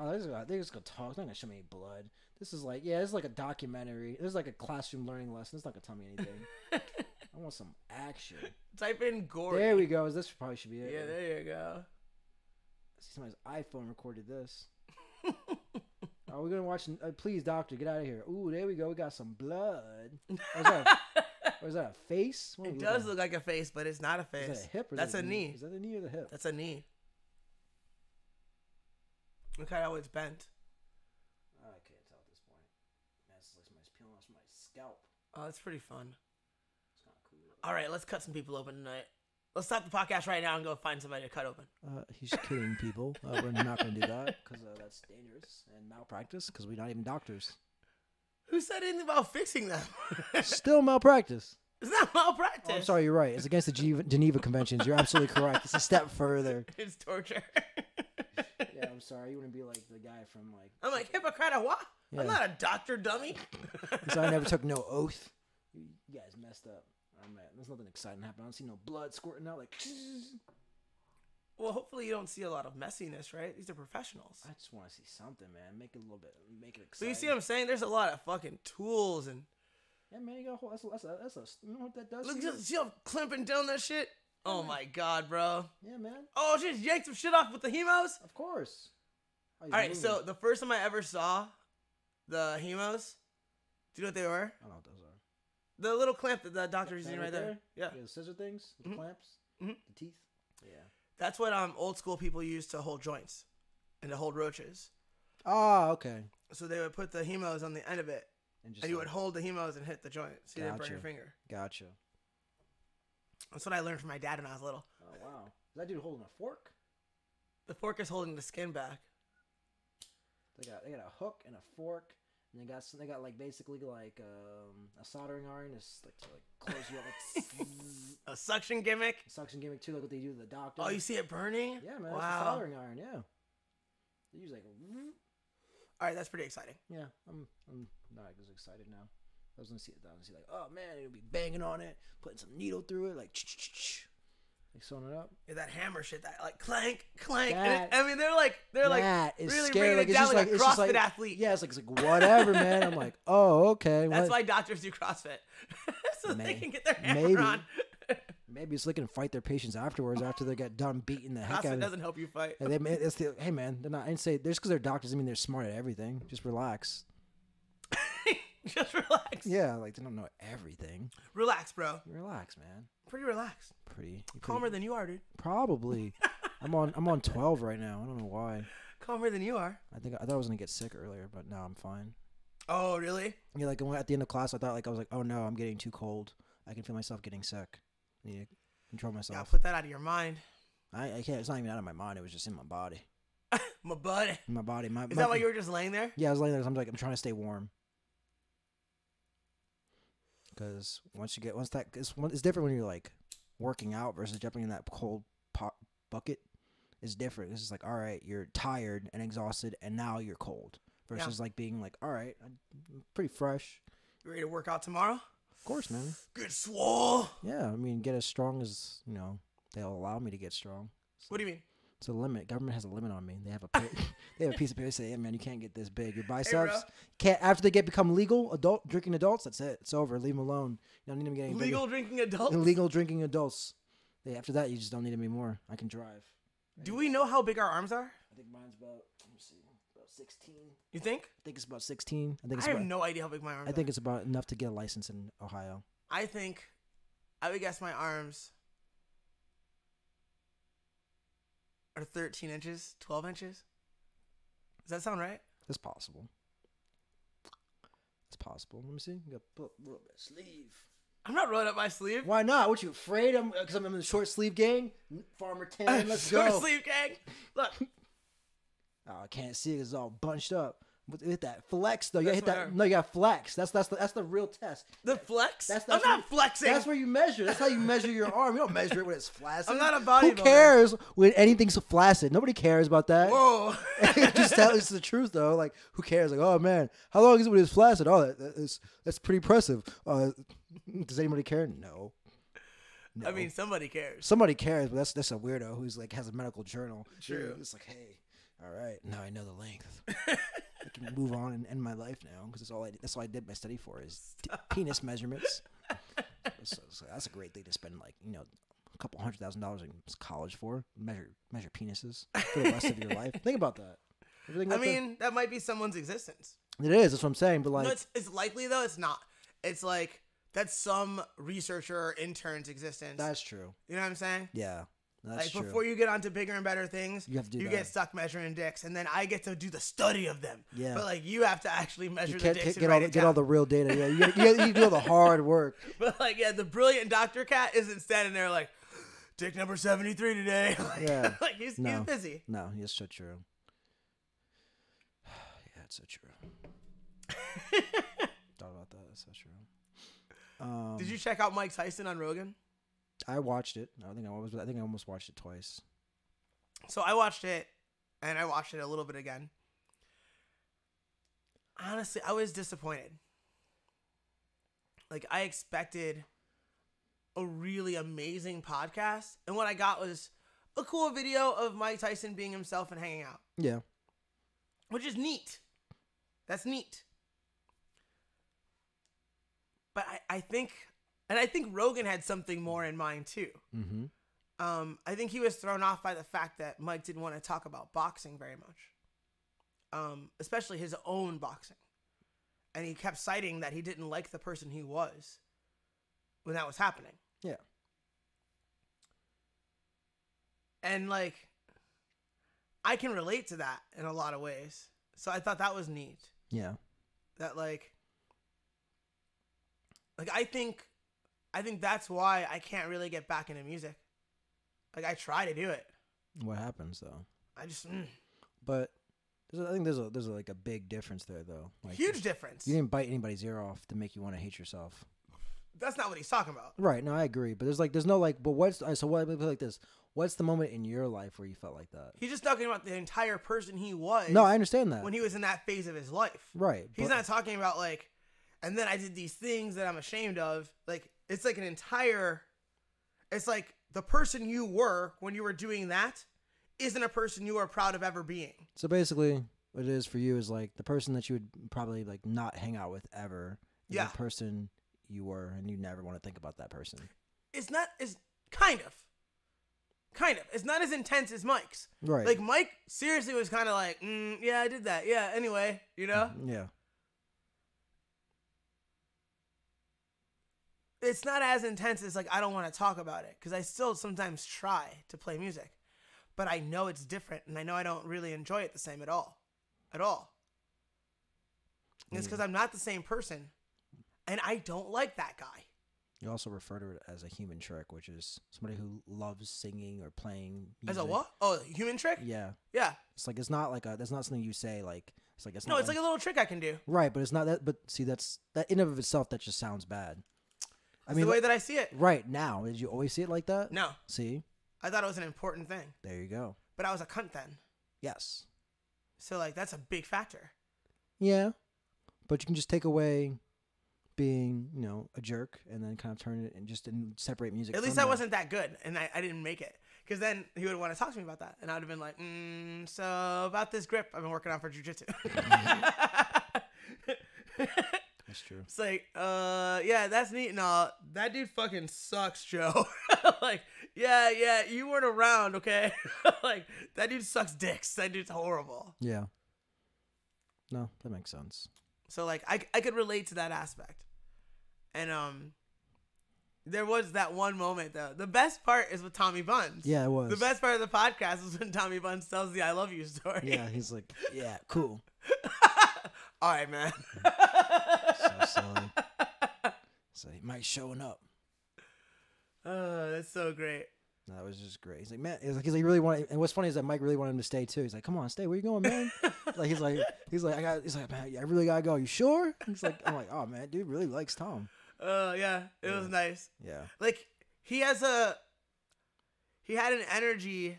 they're just going to talk. It's not going to show me any blood. This is like, this is like a documentary. This is like a classroom learning lesson. It's not going to tell me anything. I want some action. Type in gore. There we go. This probably should be it. Yeah, there you go. I see somebody's iPhone recorded this. Are we going to watch? Please, doctor, get out of here. Ooh, there we go. We got some blood. Or is that a face? It does look like a face, but it's not a face. Is that a hip? Or that's a knee. Is that the knee or the hip? That's a knee. Look at how it's bent. I can't tell at this point. Man, it's like somebody's peeling off my scalp. Oh, that's pretty fun. It's kind of cool. All right, let's cut some people open tonight. Let's stop the podcast right now and go find somebody to cut open. He's kidding, people. We're not going to do that because that's dangerous and malpractice because we're not even doctors. Who said anything about fixing them? Still malpractice. It's not malpractice. Oh, I'm sorry, you're right. It's against the Geneva Conventions. You're absolutely correct. It's a step further. It's torture. Yeah, I'm sorry. You wouldn't be like the guy from like... I'm like, Hippocratic what? Yeah. I'm not a doctor, dummy. So I never took no oath. You guys messed up. Oh, man. There's nothing exciting happening. I don't see no blood squirting out like... Well, hopefully you don't see a lot of messiness, right? These are professionals. I just want to see something, man. Make it a little bit... Make it exciting. So you see what I'm saying? There's a lot of fucking tools and... Yeah, man. You got a whole... That's a... You know what that does? Look, see how clamping down that shit? Yeah, oh, my God, bro. Yeah, man. Oh, just yanked some shit off with the hemos? Of course. All right, so the first time I ever saw the hemos, do you know what they were? I don't know what those are. The little clamp that the doctor's using right there. Yeah. The scissor things, the clamps, the teeth. Yeah. That's what old school people used to hold joints and to hold roaches. Oh, okay. So they would put the hemos on the end of it, and you would hold the hemos and hit the joint. So you didn't burn your finger. Gotcha. That's what I learned from my dad when I was little. Oh, wow. Is that dude holding a fork? The fork is holding the skin back. They got a hook and a fork, and they got like basically like a soldering iron to close you up. Like, a suction gimmick. A suction gimmick too, like what they do to the doctor. Oh, you see it burning? Yeah, man. Wow. That's a soldering iron. Yeah. They use like. All right, that's pretty exciting. Yeah, I'm not as excited now. I was gonna see like, oh man, it'll be banging on it, putting some needle through it, like sewing it up. Yeah, that hammer shit, that like clank, clank. I mean, they're like really scary. bringing it down like a CrossFit athlete. Yeah, it's like whatever, man. I'm like, oh, okay. That's why doctors do CrossFit, so they can get their hammer on. Maybe it's so they can fight their patients afterwards after they get done beating the heck out of them. CrossFit doesn't help you fight. Hey man, they're not. I didn't say just because they're doctors. I mean, they're smart at everything. Just relax. Just relax. Yeah, like they don't know everything. Relax, bro. Relax, man. Pretty relaxed. Pretty calmer than you are, dude. Probably. I'm on 12 right now. I don't know why. Calmer than you are. I thought I was gonna get sick earlier, but now I'm fine. Oh, really? Yeah, like at the end of class, I was like, oh no, I'm getting too cold. I can feel myself getting sick. I need to control myself. Yeah, put that out of your mind. I can't. It's not even out of my mind. It was just in my body. My body. My body. Is that why you were just laying there? Yeah, I was laying there. I'm trying to stay warm. Because it's different when you're like working out versus jumping in that cold bucket. It's different. It's just like, all right, you're tired and exhausted, and now you're cold. Versus like being like, all right, I'm pretty fresh. You ready to work out tomorrow? Of course, man. Get swole. Yeah, I mean, get as strong as, they'll allow me to get strong. So What do you mean? it's a limit. Government has a limit on me. They have a piece of paper that say, "Hey, man, you can't get this big. Your biceps can't." After they become legal, drinking adults, that's it. It's over. Leave them alone. You don't need them getting legal bigger. Drinking adults. Illegal drinking adults. After that, you just don't need them anymore. I can drive. Do we know how big our arms are? I think mine's about. Let me see. About 16. You think? I think it's about 16. I have no idea how big my arms are. I think it's about enough to get a license in Ohio. I would guess my arms are 13 inches, 12 inches. Does that sound right? It's possible. It's possible. Let me see. You got to roll up that sleeve. I'm not rolling up my sleeve. Why not? What, you afraid? Because I'm in the short sleeve gang? Farmer 10, let's go. Short sleeve gang. Look. Oh, I can't see it. It's all bunched up. Hit that flex though. You gotta hit that. Arm. No, you got flex. That's the real test. The flex? That's I'm not flexing. That's where you measure. That's how you measure your arm. You don't measure it when it's flaccid. I'm not a bodybuilder. Who cares when anything's flaccid? Nobody cares about that. Whoa. Just tell it's the truth though. Like, who cares? Like, oh man, how long is it when it's flaccid? Oh, that's pretty impressive. Does anybody care? No. I mean, somebody cares. Somebody cares, but that's a weirdo who's like has a medical journal. True. It's like, hey, all right, now I know the length. I can move on and end my life now because that's all I did my study for is penis measurements. So that's a great thing to spend a couple $100,000 in college for. Measure penises for the rest of your life. Think about that. That might be someone's existence. It is. That's what I'm saying. But no, it's likely though. It's not. It's like that's some researcher or intern's existence. That's true. You know what I'm saying? Yeah. That's true. Before you get onto bigger and better things, you get stuck measuring dicks, and then I get to do the study of them. Yeah. But you have to actually measure the dicks get all the real data. Yeah, you do all the hard work. But the brilliant Dr. Cat isn't standing there like, dick number 73 today. Yeah. He's busy. No, it's so true. Yeah, it's so true. Thought about that. It's so true. Did you check out Mike Tyson on Rogan? I watched it. I think I almost watched it twice. So I watched it, and I watched it a little bit again. Honestly, I was disappointed. I expected a really amazing podcast, and what I got was a cool video of Mike Tyson being himself and hanging out. Yeah. Which is neat. That's neat. But I think Rogan had something more in mind too. Mm-hmm. I think he was thrown off by the fact that Mike didn't want to talk about boxing very much, especially his own boxing, and he kept citing that he didn't like the person he was when that was happening. Yeah. And I can relate to that in a lot of ways. So I thought that was neat. Yeah. That I think that's why I can't really get back into music. I try to do it. What happens though? I just. But I think there's a big difference there though. Huge difference. You didn't bite anybody's ear off to make you want to hate yourself. That's not what he's talking about. Right. No, I agree. But there's no but what's so what like this? What's the moment in your life where you felt like that? He's just talking about the entire person he was. No, I understand that. When he was in that phase of his life. Right. He's not talking about and then I did these things that I'm ashamed of. It's an entire. It's the person you were when you were doing that isn't a person you are proud of ever being. So basically, what it is for you is the person that you would probably not hang out with ever. Is the person you were, and you never want to think about that person. It's not as kind of. It's not as intense as Mike's. Right. Mike seriously was kind of yeah, I did that. Yeah. Anyway, Yeah. It's not as intense as I don't want to talk about it because I still sometimes try to play music, but I know it's different and I know I don't really enjoy it the same at all. It's because I'm not the same person and I don't like that guy. You also refer to it as a human trick, which is somebody who loves singing or playing music. As a what? Oh, human trick? Yeah. Yeah. It's it's not that's not something you say it's no, it's a little trick I can do. Right, but it's not that. But see, that in and of itself, that just sounds bad. I mean, the way that I see it. Right now, did you always see it like that? No. See, I thought it was an important thing. There you go. But I was a cunt then. Yes. So that's a big factor. Yeah, but you can just take away being, you know, a jerk, and then kind of turn it and just didn't separate music. At least I wasn't that good, and I didn't make it. Because then he would want to talk to me about that, and I would have been like, so about this grip I've been working on for jiu-jitsu. That's true. It's like, yeah, that's neat. No, that dude fucking sucks, Joe. Like, yeah, you weren't around, okay? Like, that dude sucks dicks. That dude's horrible. Yeah. No, that makes sense. So, like, I could relate to that aspect. And, there was that one moment, though. The best part is with Tommy Buns. Yeah, it was. The best part of the podcast was when Tommy Buns tells the I love you story. Yeah, he's like, yeah, cool. All right, man. So silly. So Mike's showing up. Oh, that's so great. No, that was just great. He's like, man, he's like, really wanted, and what's funny is that Mike really wanted him to stay too. He's like, come on, stay. Where you going, man? He's like, man, I really gotta go. You sure? He's like, I'm like, oh man, dude really likes Tom. Yeah, it was nice. Yeah. Like, he had an energy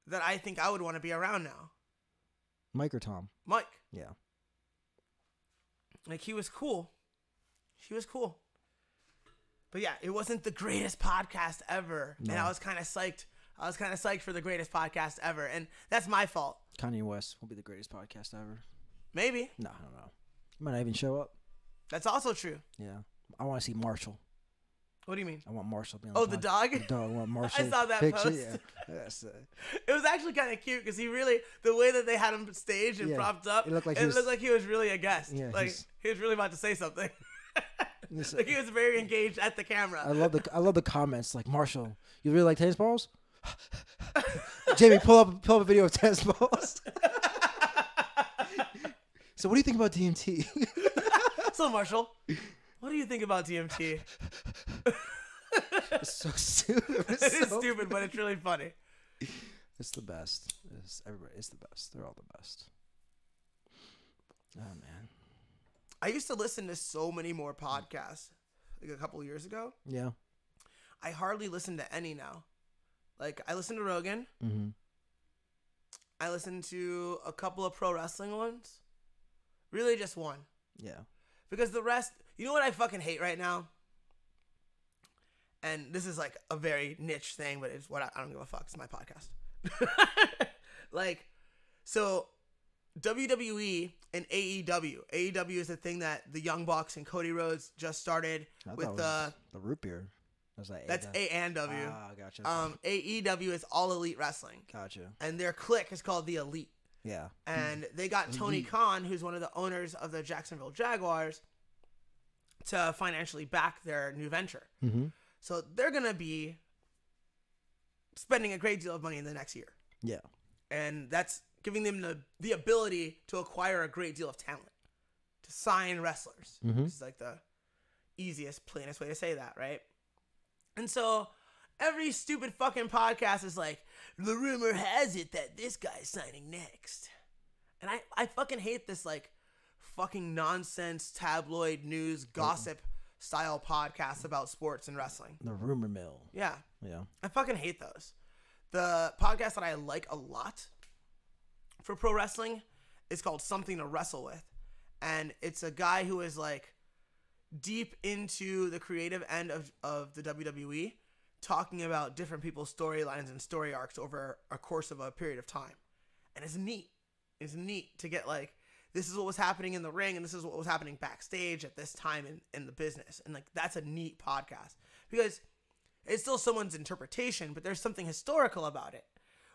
that I think I would want to be around now. Mike or Tom? Mike. Yeah. Like, he was cool. He was cool. But yeah, it wasn't the greatest podcast ever. No. And I was kind of psyched. I was kind of psyched for the greatest podcast ever. And that's my fault. Kanye West will be the greatest podcast ever. Maybe. No, I don't know. He might not even show up. That's also true. Yeah. I want to see Marshall. What do you mean? I want Marshall to be on the dog? The dog. I want Marshall. I saw that picture. post. Yeah. It was actually kind of cute because he really, the way that they had him staged and propped up, it looked like he was really a guest. Yeah, like, he was really about to say something. Like, he was very engaged at the camera. I love the comments. Like, Marshall, you really like tennis balls? Jamie, pull up a video of tennis balls. So what do you think about DMT? So, Marshall, what do you think about DMT? It's so stupid. It is stupid, but it's really funny. It's the best. Everybody is the best. They're all the best. Oh, man. I used to listen to so many more podcasts like a couple of years ago. Yeah. I hardly listen to any now. Like, I listen to Rogan. Mm-hmm. I listen to a couple of pro wrestling ones. Really just one. Yeah. Because the rest, you know what I fucking hate right now? And this is like a very niche thing, but it's what I don't give a fuck. It's my podcast. Like, so WWE and AEW. AEW is the thing that the Young Bucks and Cody Rhodes just started with the root beer. That's A and W. Ah, gotcha. AEW is All Elite Wrestling. Gotcha. And their clique is called the Elite. Yeah. And they got Tony Khan, who's one of the owners of the Jacksonville Jaguars, to financially back their new venture. Mm-hmm. So they're going to be spending a great deal of money in the next year. Yeah. And that's giving them the ability to acquire a great deal of talent, to sign wrestlers. Mm-hmm. Which is like the easiest, plainest way to say that, right? And so every stupid fucking podcast is like, the rumor has it that this guy's signing next. And I fucking hate this, like, fucking nonsense tabloid news gossip style podcast about sports and wrestling. The rumor mill. Yeah. Yeah. I fucking hate those. The podcast that I like a lot for pro wrestling is called Something to Wrestle With. And it's a guy who is, like, deep into the creative end of the WWE, talking about different people's storylines and story arcs over a course of a period of time. And it's neat. It's neat to get, like, this is what was happening in the ring and this is what was happening backstage at this time in the business. And, like, that's a neat podcast because it's still someone's interpretation, but there's something historical about it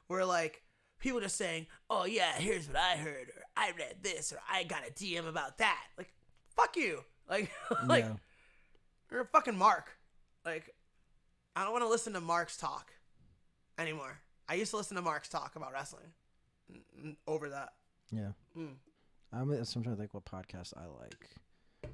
where, like, people just saying, oh yeah, here's what I heard, or I read this, or I got a DM about that. Like, fuck you. Like, yeah. You're a fucking Mark. Like, I don't want to listen to Mark's talk anymore. I used to listen to Mark's talk about wrestling over that. Yeah. I'm trying to think what podcast I like.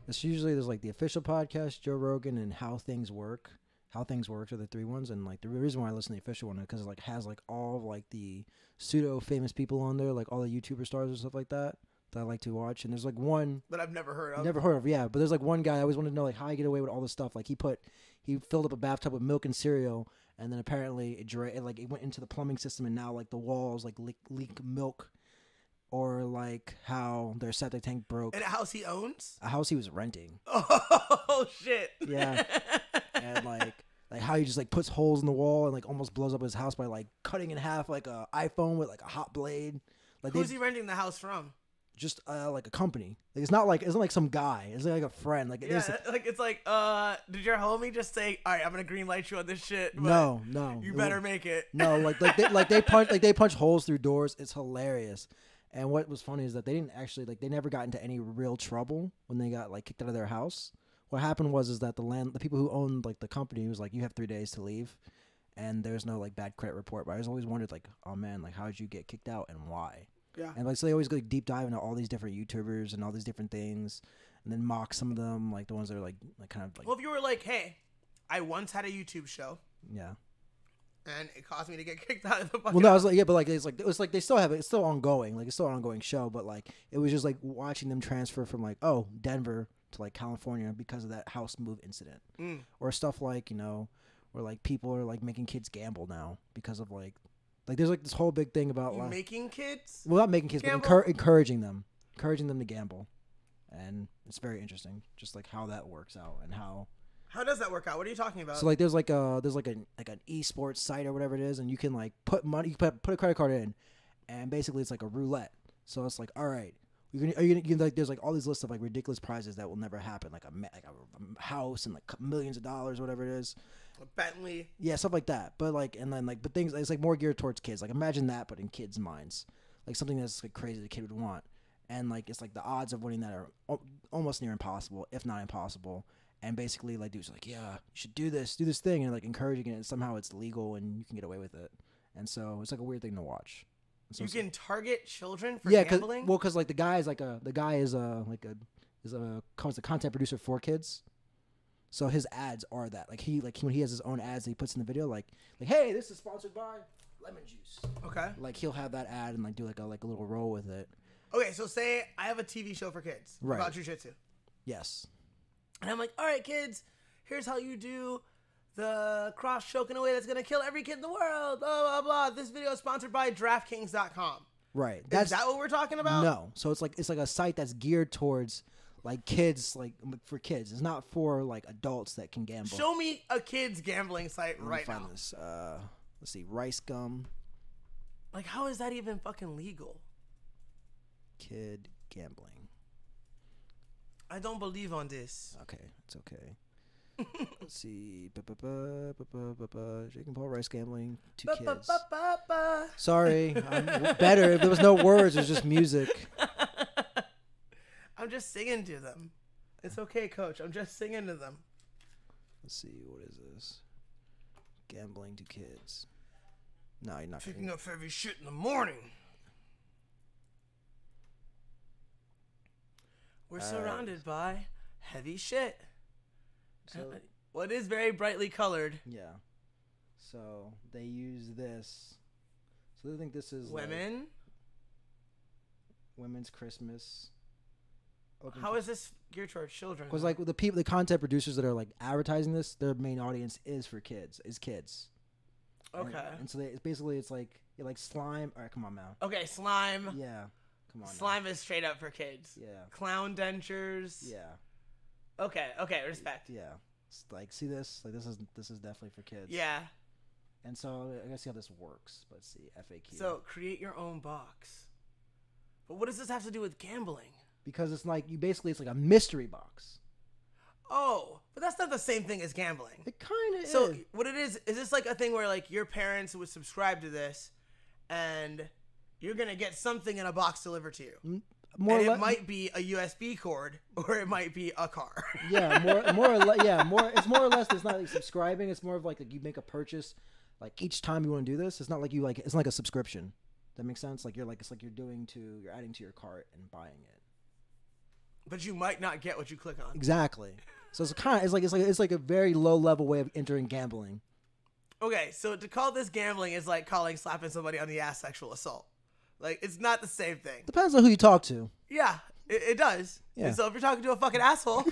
It's usually there's like the official podcast, Joe Rogan, and How Things Work. How Things Work are the three ones, and like the reason why I listen to the official one is because it like has like all of, like the pseudo famous people on there, like all the YouTuber stars and stuff like that I like to watch. And there's like one that I've never heard of. Never heard of, yeah. But there's like one guy I always wanted to know like how I get away with all this stuff. Like he filled up a bathtub with milk and cereal, and then apparently it went into the plumbing system, and now like the walls like leak milk or like how their septic tank broke. In a house he owns? A house he was renting. Oh shit. Yeah. And like how he just like puts holes in the wall and like almost blows up his house by like cutting in half like a iPhone with like a hot blade. Like who's he renting the house from? Just like a company. Like it's not like some guy. It's like a friend. Like it's like did your homie just say, all right, I'm gonna green light you on this shit? No. You better make it. No, they punch holes through doors. It's hilarious. And what was funny is that they didn't actually they never got into any real trouble when they got like kicked out of their house. What happened was that the people who owned like the company was like, you have 3 days to leave, and there's no like bad credit report. But I was always wondered like, oh man, like how did you get kicked out and why? Yeah. And like so they always go like, deep dive into all these different YouTubers and all these different things, and then mock some of them, like the ones that are like kind of like. Well, if you were like, hey, I once had a YouTube show. Yeah. And it caused me to get kicked out of the fucking. Well, no, I was like, yeah, but like it was like they still have it. It's still ongoing. Like it's still an ongoing show, but like it was just like watching them transfer from like Denver to like California because of that house move incident, or stuff like where like people are like making kids gamble now because of like there's like this whole big thing about like, making kids. Well, not making kids, gamble? But encouraging them to gamble, and it's very interesting, just like how that works out and how. How does that work out? What are you talking about? So like there's an esports site or whatever it is, and you can like put money, you put a credit card in, and basically it's like a roulette. So it's like, all right, are you gonna like there's like all these lists of like ridiculous prizes that will never happen, like a house and like millions of dollars, whatever it is. A Bentley. Yeah, stuff like that. But like but things it's like more geared towards kids. Like imagine that, but in kids' minds, like something that's like crazy the kid would want, and like it's like the odds of winning that are almost near impossible, if not impossible. And basically, like, dude's like, yeah, you should do this thing, and like encouraging it, and somehow it's legal and you can get away with it. And so it's like a weird thing to watch. So you can target children for gambling? Because like the guy is a content producer for kids. So his ads are that like when he has his own ads that he puts in the video, like hey, this is sponsored by lemon juice. Okay. Like he'll have that ad and like do like a little roll with it. Okay, so say I have a TV show for kids about jiu-jitsu. Yes. And I'm like, all right, kids, here's how you do the cross choke in a way that's going to kill every kid in the world, blah, blah, blah. This video is sponsored by DraftKings.com. Right. Is that what we're talking about? No. So it's like a site that's geared towards like kids, like for kids. It's not for like adults that can gamble. Show me a kid's gambling site right now. This. Let's see. Rice Gum. Like, how is that even fucking legal? Kid gambling. I don't believe on this. Okay, it's okay. Let's see. Jake and Paul Rice gambling. 2 kids. Sorry, I'm better. If there was no words, it was just music. I'm just singing to them. It's okay, Coach. I'm just singing to them. Let's see. What is this? Gambling to kids. No, you're not. Picking up heavy shit in the morning. We're surrounded by heavy shit. So, what is very brightly colored. Yeah. So they use this. So they think this is women. Like women's Christmas. How is this geared towards children? Because like the content producers that are like advertising this, their main audience is for kids. Okay. And so it's like slime. All right, come on now. Okay, slime. Yeah. Come on. Slime is straight up for kids. Yeah. Clown dentures. Yeah. Okay, respect. Yeah. It's like, see this? Like this is definitely for kids. Yeah. And so I gotta see how this works. But let's see, FAQ. So create your own box. But what does this have to do with gambling? Because it's like it's like a mystery box. Oh, but that's not the same thing as gambling. It kind of is. So what it is this like a thing where like your parents would subscribe to this and you're going to get something in a box delivered to you. It might be a USB cord or it might be a car. Yeah, more or less. Yeah, it's more or less. It's not like subscribing. It's more of like you make a purchase, like each time you want to do this. It's not like it's like a subscription. That makes sense. Like you're adding to your cart and buying it. But you might not get what you click on. Exactly. So it's like a very low level way of entering gambling. Okay, so to call this gambling is like calling slapping somebody on the ass sexual assault. Like, it's not the same thing. Depends on who you talk to. Yeah, it does. Yeah. And so if you're talking to a fucking asshole,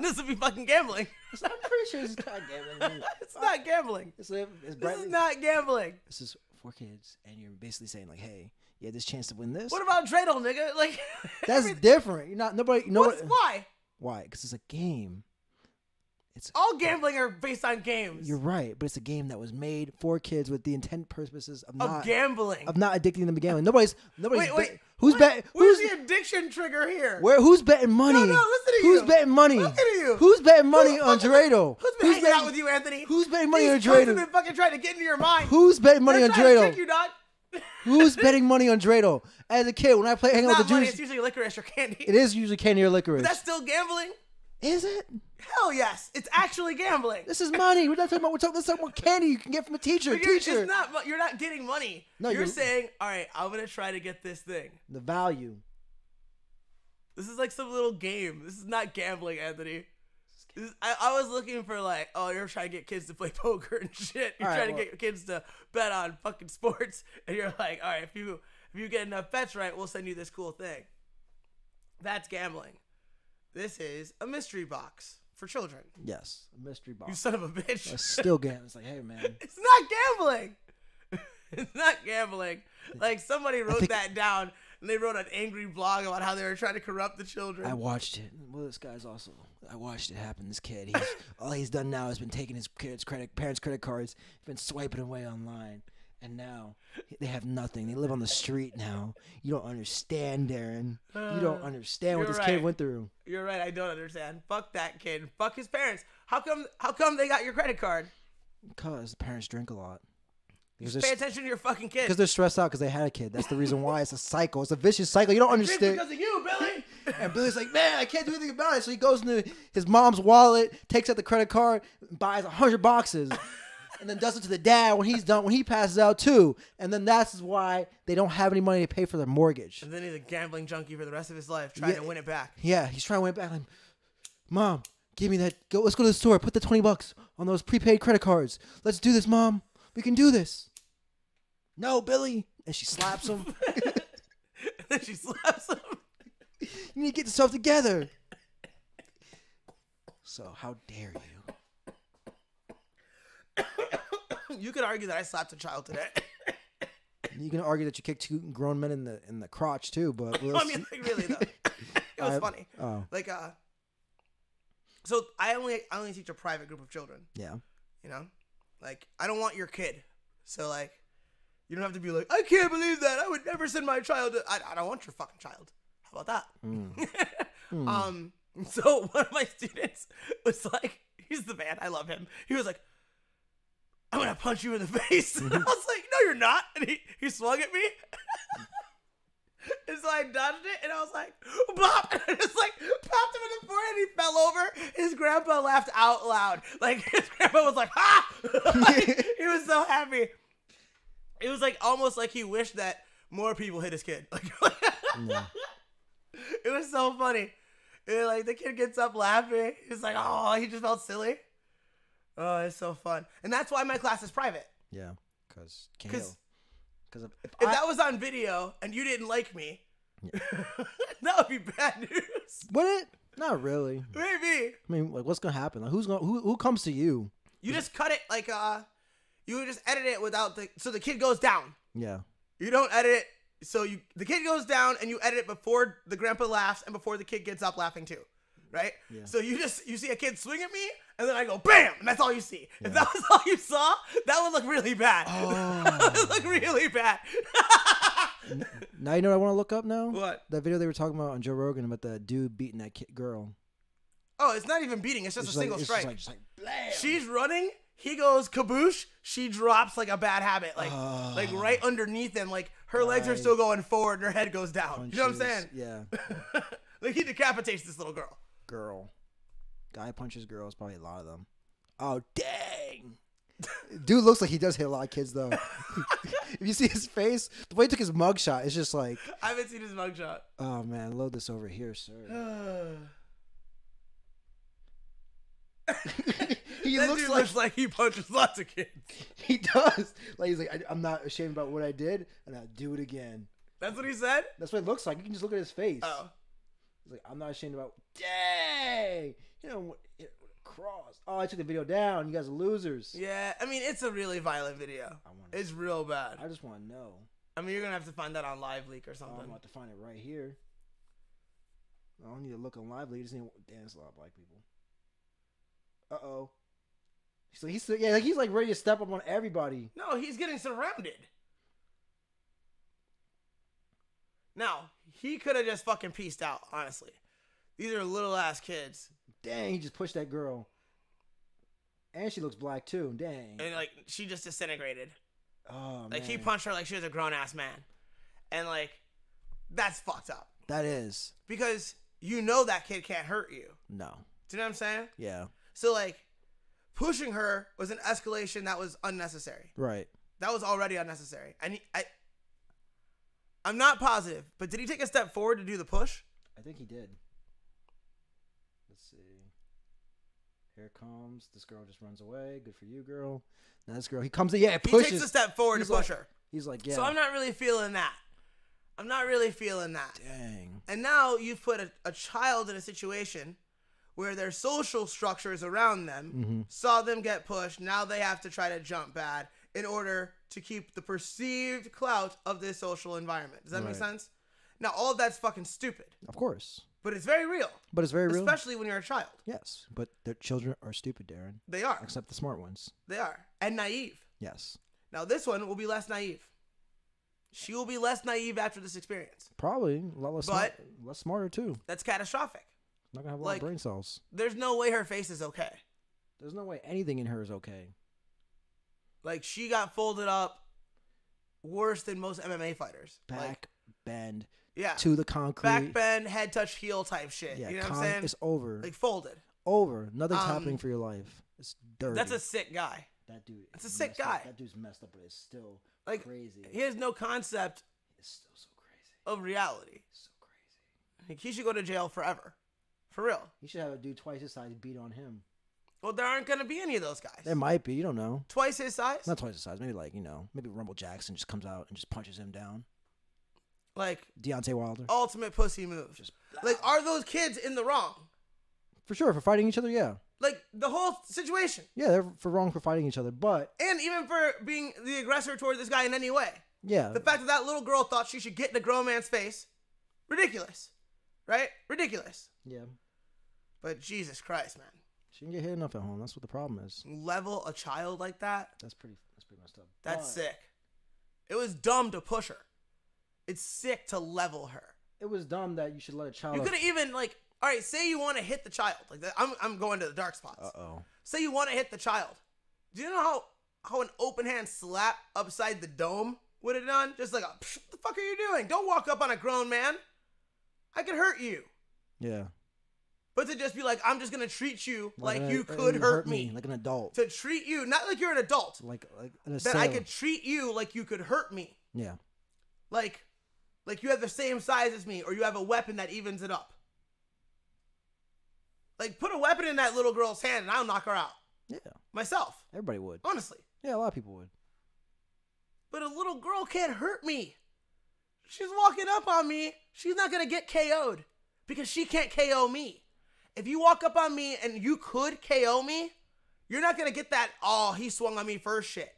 this would be fucking gambling. I'm pretty sure it's not gambling. It's not gambling. This is not gambling. This is for kids, and you're basically saying, like, hey, You had this chance to win this. What about dreidel, nigga? Like that's different. You're not nobody. You know what? Why? Why? Because it's a game. It's all gambling are based on games. You're right, but it's a game that was made for kids with the intent purposes of not gambling, of not addicting them to gambling. Nobody's. Wait. Who's betting? Where's the addiction trigger here? Who's betting money? No, listen to you. Who's betting money? Look at you. Who's betting money on dreidel? Who's been hanging out with you, Anthony? Who's betting money on These dreidel? have been fucking trying to get into your mind. Who's betting money on dreidel? Trick you, dog. Who's betting money on dreidel? As a kid, when I play hang out with the Jews, it's usually licorice or candy. It is usually candy or licorice. But that's still gambling. Is it? Hell yes, it's actually gambling. This is money. We're not talking about. Let's talk about candy you can get from a teacher. It's not. You're not getting money. No, you're saying, all right, I'm gonna try to get this thing. The value. This is like some little game. This is not gambling, Anthony. I was looking for like, oh, you're trying to get kids to play poker and shit. You're trying to get kids to bet on fucking sports, and you're like, all right, if you get enough bets right, we'll send you this cool thing. That's gambling. This is a mystery box for children. Yes, a mystery box. You son of a bitch. Still gambling. It's like, hey, man. It's not gambling. It's not gambling. Like, somebody wrote that down, and they wrote an angry blog about how they were trying to corrupt the children. I watched it. Well, this guy's also... I watched it happen. This kid, all he's done now has been taking his parents' credit cards, been swiping away online. And now they have nothing. They live on the street now. You don't understand, Darren. You don't understand what this kid went through. You're right. I don't understand. Fuck that kid. Fuck his parents. How come they got your credit card? Because the parents drink a lot. Just pay attention to your fucking kid. Because they're stressed out because they had a kid. That's the reason why. It's a cycle. It's a vicious cycle. You don't understand. Because of you, Billy. And Billy's like, man, I can't do anything about it. So he goes into his mom's wallet, takes out the credit card, buys 100 boxes. And then does it to the dad when he's done, when he passes out too. And then that's why they don't have any money to pay for their mortgage. And then he's a gambling junkie for the rest of his life, trying to win it back. Yeah, he's trying to win it back. Like, Mom, give me that. Let's go to the store. Put the $20 on those prepaid credit cards. Let's do this, Mom. We can do this. No, Billy. And she slaps him. And then she slaps him. You need to get yourself together. So how dare you? You could argue that I slapped a child today. You can argue that you kicked 2 grown men in the crotch too, but I mean, like, really though, it was funny. Oh, like so I only teach a private group of children. Yeah, you know, like I don't want your kid, so like you don't have to be like, I can't believe that. I would never send my child. I don't want your fucking child. How about that? So one of my students was like, he's the man. I love him. He was like, I'm gonna punch you in the face. And I was like, no, you're not. And he swung at me. And so I dodged it, and I was like, bop! And I just like popped him in the forehead. He fell over. His grandpa laughed out loud. Like his grandpa was like, ha! Like, he was so happy. It was like almost like he wished that more people hit his kid. Like, yeah. It was so funny. And, like the kid gets up laughing. He's like, oh, he just felt silly. Oh, it's so fun. And that's why my class is private. Yeah, because if that was on video and you didn't like me, yeah. That would be bad news. Would it? Not really. Maybe. I mean, like, what's gonna happen? Like, who comes to you? You just cut it like you would just edit it without so the kid goes down. Yeah. You don't edit it so the kid goes down and you edit it before the grandpa laughs and before the kid gets up laughing too. Right? Yeah. So you see a kid swing at me, and then I go BAM, and that's all you see. Yeah. If that was all you saw, that would look really bad. Oh. That would look really bad. Now you know what I want to look up now? What? That video they were talking about on Joe Rogan about the dude beating that girl. Oh, it's not even beating. It's just a single strike. Just like blam. She's running. He goes kaboosh. She drops like a bad habit, like right underneath him. Like her legs are still going forward, and her head goes down. Punches. You know what I'm saying? Yeah. Like he decapitates this little girl. Guy punches girls, probably a lot of them. Oh, dang. Dude looks like he does hit a lot of kids, though. If you see his face, the way he took his mugshot, it's just like... I haven't seen his mugshot. Oh, man. Load this over here, sir. He looks like he punches lots of kids. He does. Like, he's like, I'm not ashamed about what I did, and I'll do it again. That's what he said? That's what it looks like. You can just look at his face. Oh. He's like, I'm not ashamed about. Dang, cross. Oh, I took the video down. You guys are losers. Yeah, I mean it's a really violent video. It's real bad. I just want to know. I mean, you're gonna have to find that on Live Leak or something. I'm about to find it right here. I don't need to look on Live Leak. I just need to dance a lot of black people. Uh-oh. So he's like ready to step up on everybody. No, he's getting surrounded. Now, he could have just fucking peaced out, honestly. These are little ass kids. Dang, he just pushed that girl. And she looks black too. Dang. And like she just disintegrated. Oh, like man. he punched her like she was a grown ass man. And like that's fucked up. That is. Because you know that kid can't hurt you. No. Do you know what I'm saying? Yeah. So like pushing her was an escalation that was unnecessary. Right. That was already unnecessary. And I'm not positive, but did he take a step forward to do the push? I think he did. Let's see. Here it comes. This girl just runs away. Good for you, girl. Now this girl, he comes in. Yeah, pushes. He takes a step forward to push her. He's like, yeah. So I'm not really feeling that. Dang. And now you've put a child in a situation where their social structures around them saw them get pushed. Now they have to try to jump bad in order to keep the perceived clout of this social environment. Does that make sense? Now, all of that's fucking stupid. Of course. But it's very real. Especially when you're a child. Yes, but their children are stupid, Darren. They are. Except the smart ones. They are. And naive. Yes. Now, this one will be less naive. She will be less naive after this experience. Probably. A lot less smarter, too. That's catastrophic. Not going to have a lot of brain cells. There's no way her face is okay. There's no way anything in her is okay. Like, she got folded up worse than most MMA fighters. Back bend. Yeah. To the concrete. Back bend, head touch heel type shit. Yeah, you know what I'm saying? It's over. Like, folded. Over. Nothing's happening for your life. It's dirty. That's a sick guy. That dude. That's a sick guy. That dude's messed up, but it's still like crazy. He has no concept. It's still so crazy. Of reality. It's so crazy. Like, he should go to jail forever. For real. He should have a dude twice his size beat on him. Well, there aren't going to be any of those guys. There might be. You don't know. Twice his size? Not twice his size. Maybe maybe Rumble Jackson just comes out and just punches him down. Like Deontay Wilder. Ultimate pussy move. Like, are those kids in the wrong? For sure. For fighting each other, yeah. Like, the whole situation. Yeah, they're wrong for fighting each other, but... And even for being the aggressor toward this guy in any way. Yeah. The fact that little girl thought she should get in a grown man's face. Ridiculous. Right? Ridiculous. Yeah. But Jesus Christ, man. She didn't get hit enough at home. That's what the problem is. Level a child like that? That's pretty messed up. That's sick. It was dumb to push her. It's sick to level her. It was dumb that you should let a child... You could have even, like... All right, say you want to hit the child. Like that, I'm going to the dark spots. Uh-oh. Say you want to hit the child. Do you know how an open hand slap upside the dome would have done? Just like, what the fuck are you doing? Don't walk up on a grown man. I could hurt you. Yeah. But to just be like, I'm just going to treat you like you could hurt me. Like an adult. To treat you, not like you're an adult. Like that I could treat you like you could hurt me. Yeah. Like you have the same size as me, or you have a weapon that evens it up. Like, put a weapon in that little girl's hand and I'll knock her out. Yeah. Myself. Everybody would. Honestly. Yeah, a lot of people would. But a little girl can't hurt me. She's walking up on me. She's not going to get KO'd because she can't KO me. If you walk up on me and you could KO me, you're not going to get that, oh, he swung on me first shit.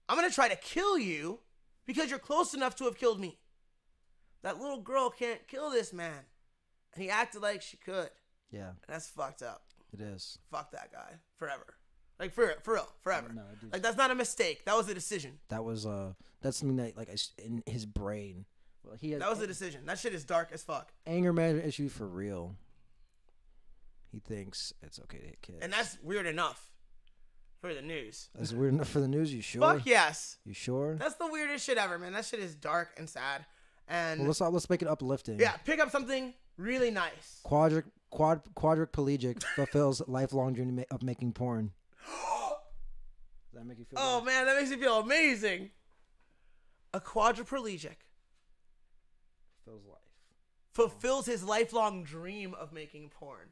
I'm going to try to kill you because you're close enough to have killed me. That little girl can't kill this man. And he acted like she could. Yeah. That's fucked up. It is. Fuck that guy. Forever. Like, for real. Forever. No, like, that's not a mistake. That was a decision. That was, that's something that, like, in his brain. Well, that was a decision. That shit is dark as fuck. Anger management issue for real. He thinks it's okay to hit kids. And that's weird enough for the news. That's weird enough for the news? You sure? Fuck yes. You sure? That's the weirdest shit ever, man. That shit is dark and sad. And well, let's make it uplifting. Yeah, pick up something really nice. Quadriplegic fulfills lifelong dream of making porn. Does that make you feel? Oh man, that makes me feel amazing. A quadriplegic fulfills his lifelong dream of making porn.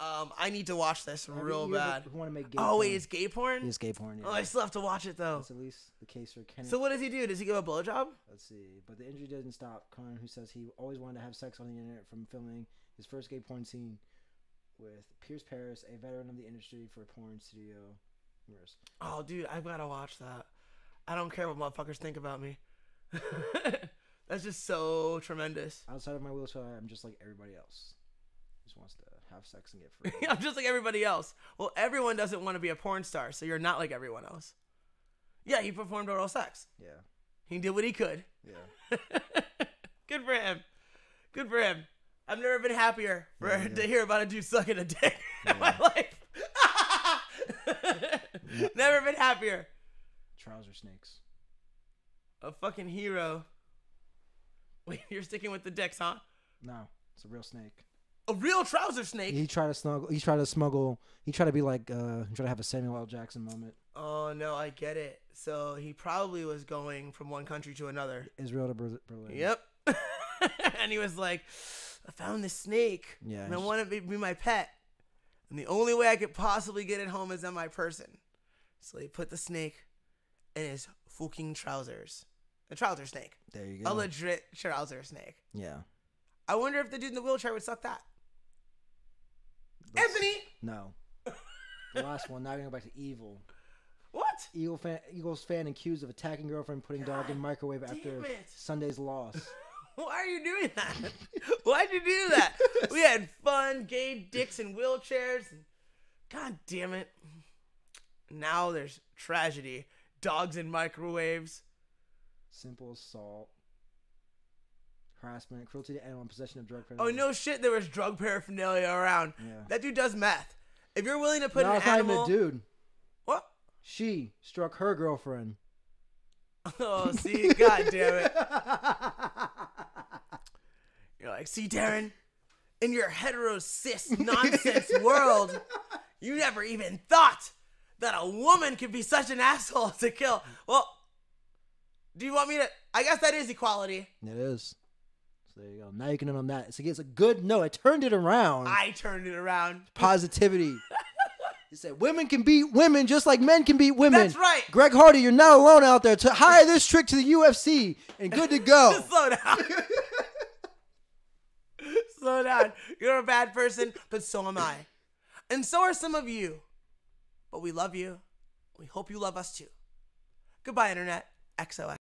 I need to watch this real bad. Want to make gay porn? Wait, it's gay porn? It's gay porn, yeah. Oh, I still have to watch it, though. That's at least the case for Kenneth. So what does he do? Does he give a blowjob? Let's see. But the injury didn't stop Khan, who says he always wanted to have sex on the internet, from filming his first gay porn scene with Pierce Paris, a veteran of the industry for porn studio. Oh, dude, I've got to watch that. I don't care what motherfuckers think about me. That's just so tremendous. Outside of my wheelchair, I'm just like everybody else. Just wants to have sex and get free. I'm just like everybody else. Well, everyone doesn't want to be a porn star, so you're not like everyone else. Yeah, he performed oral sex. Yeah. He did what he could. Yeah. Good for him. Good for him. I've never been happier to hear about a dude sucking a dick in my life. Never been happier. Trouser snakes. A fucking hero. Wait, you're sticking with the dicks, huh? No, it's a real snake. A real trouser snake? He tried to smuggle. He tried to be like. He tried to have a Samuel L. Jackson moment. Oh no, I get it. So he probably was going from one country to another. Israel to Berlin. Yep. And he was like, I found this snake. Yeah. And I want it to be my pet. And the only way I could possibly get it home is in my person. So he put the snake in his fucking trousers. A trouser snake. There you go. A legit trouser snake. Yeah. I wonder if the dude in the wheelchair would suck that. Anthony! No. The last one. Now we're going to go back to Evil. What? Eagles fan accused of attacking girlfriend, putting dog in microwave after Sunday's loss. Why are you doing that? Why'd you do that? We had fun, gay dicks in wheelchairs. God damn it. Now there's tragedy. Dogs in microwaves. Simple assault. Harassment, cruelty to animal, and possession of drug paraphernalia. Oh, no shit, there was drug paraphernalia around. Yeah. That dude does meth. If you're willing to put an it's animal... not even a dude. What? She struck her girlfriend. Oh, see? God damn it. You're like, see, Darren? In your hetero cis nonsense world, you never even thought that a woman could be such an asshole to kill. Well, do you want me to... I guess that is equality. It is. So there you go. Now you can end on that. It's a good note. I turned it around. I turned it around. Positivity. He said women can beat women just like men can beat women. That's right. Greg Hardy, you're not alone out there. To hire this trick to the UFC and good to go. Slow down. Slow down. You're a bad person, but so am I. And so are some of you. But we love you. We hope you love us too. Goodbye, Internet. XOX.